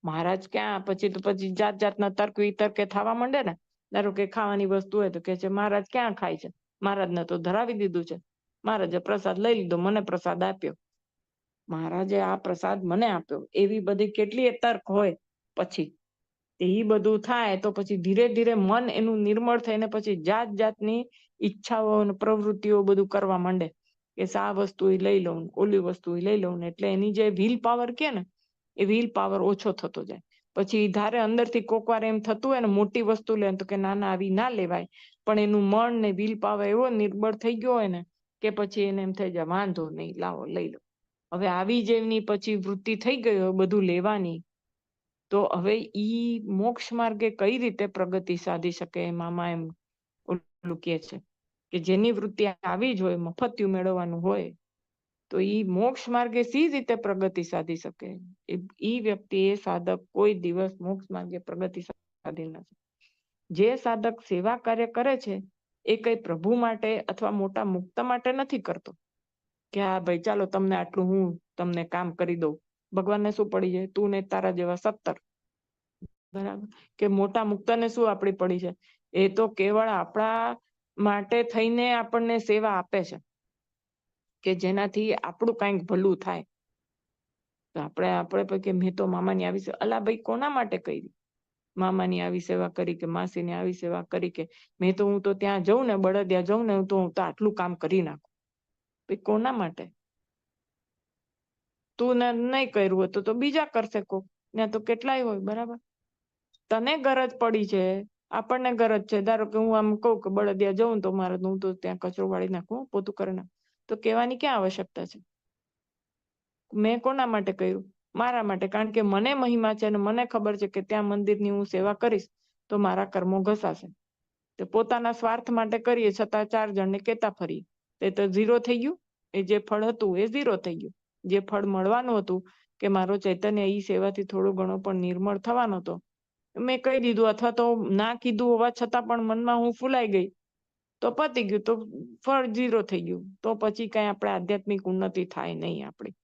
મહારાજ ક્યાં પછી જાત જાતના તર્ક વિતર્કે થવા માંડે ને. ધારો કે ખાવાની વસ્તુ હોય તો કે છે મહારાજ ક્યાં ખાય છે, મહારાજને તો ધરાવી દીધું છે, મહારાજે પ્રસાદ લઈ લીધો, મને પ્રસાદ આપ્યો, મહારાજે આ પ્રસાદ મને આપ્યો. એવી બધી કેટલી તર્ક હોય. પછી એ બધું થાય તો પછી ધીરે ધીરે મન એનું નિર્મળ થઈને પછી જાત જાતની ઈચ્છાઓ અને પ્રવૃત્તિઓ બધું કરવા માંડે કે આ વસ્તુ લઈ લઉં, ઓલી વસ્તુ લઈ લઉં ને. એટલે એની જે વ્હીલ પાવર કે ને એ વ્હીલ પાવર ઓછો થતો જાય. પછી ધારે અંદરથી કોક વાર એમ થતું હોય ને મોટી વસ્તુ લે તો કે ના ના આવી ના લેવાય, પણ એનું મન ને વ્હીલ પાવર એવો નિર્બળ થઈ ગયો હોય ને કે પછી એને એમ થઈ જાય વાંધો નહીં, લાવો લઈ લો. હવે આવી જેમની પછી વૃત્તિ થઈ ગઈ હોય બધું લેવાની, તો હવે ઈ મોક્ષ માર્ગે કઈ રીતે પ્રગતિ સાધી શકે? મામા એમ ઓલું કે છે કે જેની વૃત્તિ આવી જ હોય, મફતિયું મેળવવાનું હોય, તો ઈ મોક્ષ માર્ગે સી રીતે પ્રગતિ સાધી શકે? ઈ વ્યક્તિ એ સાધક કોઈ દિવસ મોક્ષ માર્ગે પ્રગતિ સાધી નથી. જે સાધક સેવા કાર્ય કરે છે એ કઈ પ્રભુ માટે અથવા મોટા મુક્ત માટે નથી કરતો કે હા ભાઈ ચાલો તમને આટલું હું તમને કામ કરી દઉં. ભગવાનને શું પડી જાય, તું ને તારા જેવા 17, બરાબર? કે મોટા મુક્તને શું આપણી પડી છે? એ તો કેવળ આપણા માટે થઈને આપણને સેવા આપે છે કે જેનાથી આપણું કંઈક ભલું થાય. તો આપણે કે મેં તો મામાની આવી સેવા, અલા ભાઈ કોના માટે કરી? મામાની આવી સેવા કરી કે માસીની આવી સેવા કરી કે મેં તો હું તો ત્યાં જઉં ને, બળદિયા જઉં ને, હું તો આટલું કામ કરી નાખું. ભાઈ કોના માટે? તું ને નહીં કર્યું હોય તો બીજા કરશે કોક, ત્યાં તો કેટલાય હોય, બરાબર? તને ગરજ પડી છે, આપણને ગરજ છે. ધારો કે હું આમ કહું કે બળદિયા જઉં તો મારે હું તો ત્યાં કચરો વાળી નાખું, પોતું કરી નાખું, તો કહેવાની ક્યાં આવશ્યકતા છે? મેં કોના માટે કર્યું? મારા માટે. કારણ કે મને મહિમા છે અને મને ખબર છે કે ત્યાં મંદિરની હું સેવા કરીશ તો મારા કર્મો ઘસાશે. તો પોતાના સ્વાર્થ માટે કરીએ છતાં 4 જણને કહેતા ફરીએ, તે તો ઝીરો થઈ ગયું. એ જે ફળ હતું એ ઝીરો થઈ ગયું. જે ફળ મળવાનું હતું કે મારો ચૈતન્ય ઈ સેવાથી થોડો ઘણો પણ નિર્મળ થવાનો હતો, મેં કહી દીધું, અથવા તો ના કીધું હોવા છતાં પણ મનમાં હું ફૂલાઈ ગઈ, તો પતી ગયું, તો ફળ ઝીરો થઈ ગયું. તો પછી કઈ આપણે આધ્યાત્મિક ઉન્નતિ થાય નહીં આપણી.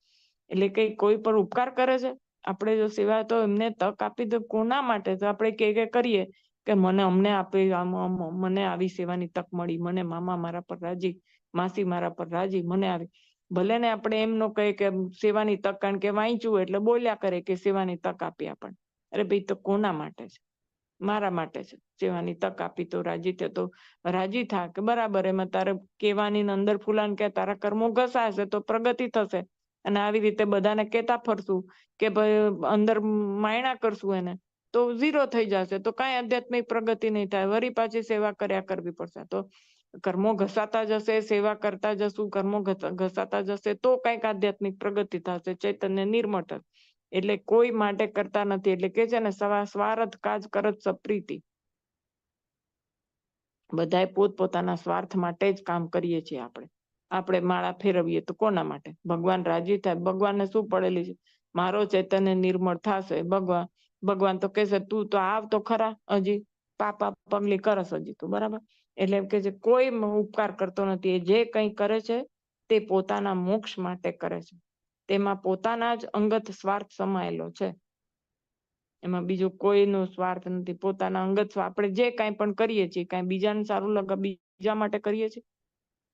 એટલે કઈ કોઈ પર ઉપકાર કરે છે આપણે જો સેવા તો એમને તક આપી તો કોના માટે? તો આપણે કે કરીએ કે અમને આપે મને આવી સેવાની તક મળી, મને મામા મારા પર રાજી, માસી મારા પર રાજી, મને આવી. ભલે ને આપણે એમ ન કહે કે સેવાની તક, કારણ કે વાંચ્યું એટલે બોલ્યા કરે કે સેવાની તક આપી આપણને. અરે ભાઈ, તો કોના માટે છે? મારા માટે છે. સેવાની તક આપી તો રાજી થયો તો રાજી થા કે બરાબર, એમાં તારે કેવાની અંદર ફૂલાન કે તારા કર્મો ઘસાશે તો પ્રગતિ થશે. અને આવી રીતે બધાને કેતા ફરશું કે ભાઈ અંદર માયણા કરશું એને, તો ઝીરો થઈ જશે, તો કાંઈ આધ્યાત્મિક પ્રગતિ નહીં થાય. વરી પાછી સેવા કર્યા કરવી પડશે. તો કર્મો ઘસાતા જશે, સેવા કરતા જશું, કર્મો ઘસાતા જશે તો કંઈક આધ્યાત્મિક પ્રગતિ થશે, ચૈતન્ય નિર્મળ થશે. એટલે કોઈ માટે કરતા નથી. એટલે કે છે ને, સ્વાર્થ કાજ કરત સપ્રીતિ. બધાય પોતપોતાના સ્વાર્થ માટે જ કામ કરીએ છીએ. આપણે માળા ફેરવીએ તો કોના માટે? ભગવાન રાજી થાય. ભગવાનને શું પડેલી છે? મારો ચૈતન્ય નિર્મળ થશે. ભગવાન તો કહેશે તું તો આવ તો ખરા, હજી પાપા પગલી કરસ હજી તું, બરાબર. એટલે એમ કે છે કોઈ ઉપકાર કરતો નથી. એ જે કંઈ કરે છે તે પોતાના મોક્ષ માટે કરે છે. તેમાં પોતાના જ અંગત સ્વાર્થ સમાયેલો છે. એમાં બીજું કોઈનો સ્વાર્થ નથી. પોતાના અંગત આપણે જે કાંઈ પણ કરીએ છીએ, કાંઈ બીજાને સારું લાગે બીજા માટે કરીએ છીએ.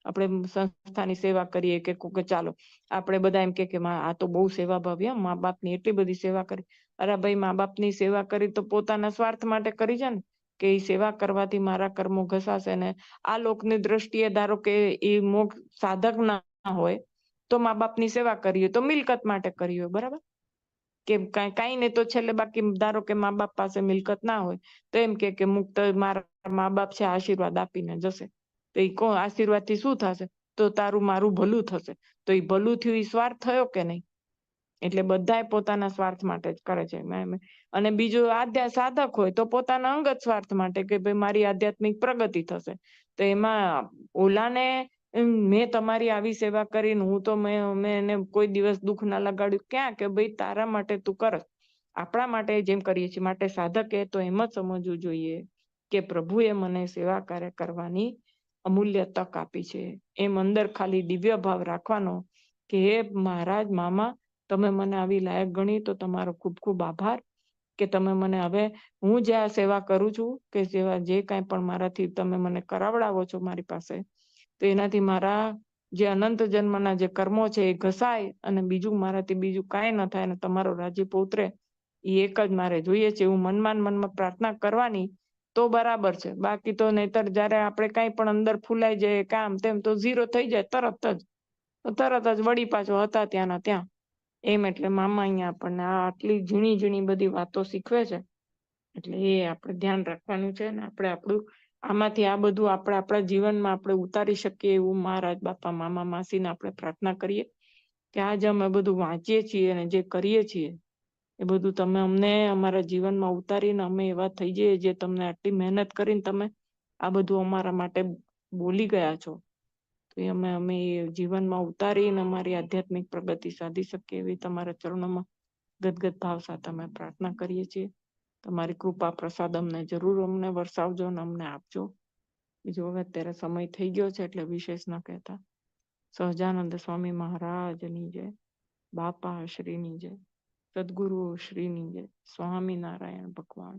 આપણે સંસ્થાની સેવા કરીએ કે ચાલો આપણે બધા એમ કે આ તો બહુ સેવા ભાવી, મા બાપની એટલી બધી સેવા કરી. અરે ભાઈ, મા બાપની સેવા કરી તો પોતાના સ્વાર્થ માટે કરી છે ને, કે એ સેવા કરવાથી મારા કર્મો ઘસાશે ને આ લોકની દ્રષ્ટિએ ધારો કે એ મોક્ષ સાધક ના હોય તો મા બાપની સેવા કરીએ તો મિલકત માટે કરીએ, બરાબર. કે કાંઈ ને તો છેલ્લે બાકી ધારો કે મા બાપ પાસે મિલકત ના હોય તો એમ કે મુક્ત મારા મા બાપ છે, આશીર્વાદ આપીને જશે. તો એ આશીર્વાદ થી શું થશે? તો તારું મારું ભલું થશે. તો એ ભલું થયું, એ સ્વાર્થ થયો કે નહીં? એટલે બધાય પોતાના સ્વાર્થ માટે જ કરે છે. અને બીજું સાધક હોય તો પોતાના અંગત સ્વાર્થ માટે કે ભાઈ મારી આધ્યાત્મિક પ્રગતિ થશે. તો એમાં ઓલાને મેં તમારી આવી સેવા કરીને હું તો મેં એને કોઈ દિવસ દુઃખ ના લગાડ્યું ક્યાં? કે ભાઈ તારા માટે તું કરસ, આપણા માટે જેમ કરીએ છીએ. માટે સાધકે તો એમ જ સમજવું જોઈએ કે પ્રભુએ મને સેવા કાર્ય કરવાની અમૂલ્ય તક આપી છે. એમ અંદર ખાલી દિવ્ય ભાવ રાખવાનો કે હે મહારાજ, મામા, તમે મને આવી લાયક ગણી તો તમારો ખૂબ ખૂબ આભાર કે તમે મને હવે હું જે આ સેવા કરું છું કે સેવા જે કાંઈ પણ મારાથી તમે મને કરાવડાવો છો મારી પાસે, તો એનાથી મારા જે અનંત જન્મના જે કર્મો છે એ ઘસાય અને બીજું મારાથી બીજું કાંઈ ન થાય અને તમારો રાજીપો ઉતરે, એ એક જ મારે જોઈએ છે. એવું મનમાં પ્રાર્થના કરવાની તો બરાબર છે. બાકી તો નહીતર જ્યારે આપણે કાંઈ પણ અંદર ફૂલાઈ જાય કામ તેમ તો ઝીરો થઈ જાય તરત જ વળી પાછો હતા ત્યાંના ત્યાં એમ. એટલે મામા અહીંયા આપણને આટલી ઝીણી ઝીણી બધી વાતો શીખવે છે. એટલે એ આપણે ધ્યાન રાખવાનું છે ને આપણે આપણું આમાંથી આ બધું આપણા જીવનમાં આપણે ઉતારી શકીએ એવું મહારાજ બાપા મામા માસીને આપણે પ્રાર્થના કરીએ કે આજે અમે બધું વાંચીએ છીએ અને જે કરીએ છીએ એ બધું તમે અમને અમારા જીવનમાં ઉતારીને અમે એવા થઈ જઈએ જે તમને આટલી મહેનત કરીને તમે આ બધું અમારા માટે બોલી ગયા છો, તો અમે જીવનમાં ઉતારીને અમારી આધ્યાત્મિક પ્રગતિ સાધી શકીએ એવી તમારા ચરણોમાં ગદગદ ભાવ સાથે અમે પ્રાર્થના કરીએ છીએ. તમારી કૃપા પ્રસાદ અમને જરૂર અમને વરસાવજો અને અમને આપજો. બીજું હવે અત્યારે સમય થઈ ગયો છે એટલે વિશેષ ન કહેતા. સહજાનંદ સ્વામી મહારાજની જય, બાપા શ્રીની જય, સદગુરુ શ્રીની જય, સ્વામિનારાયણ ભગવાન.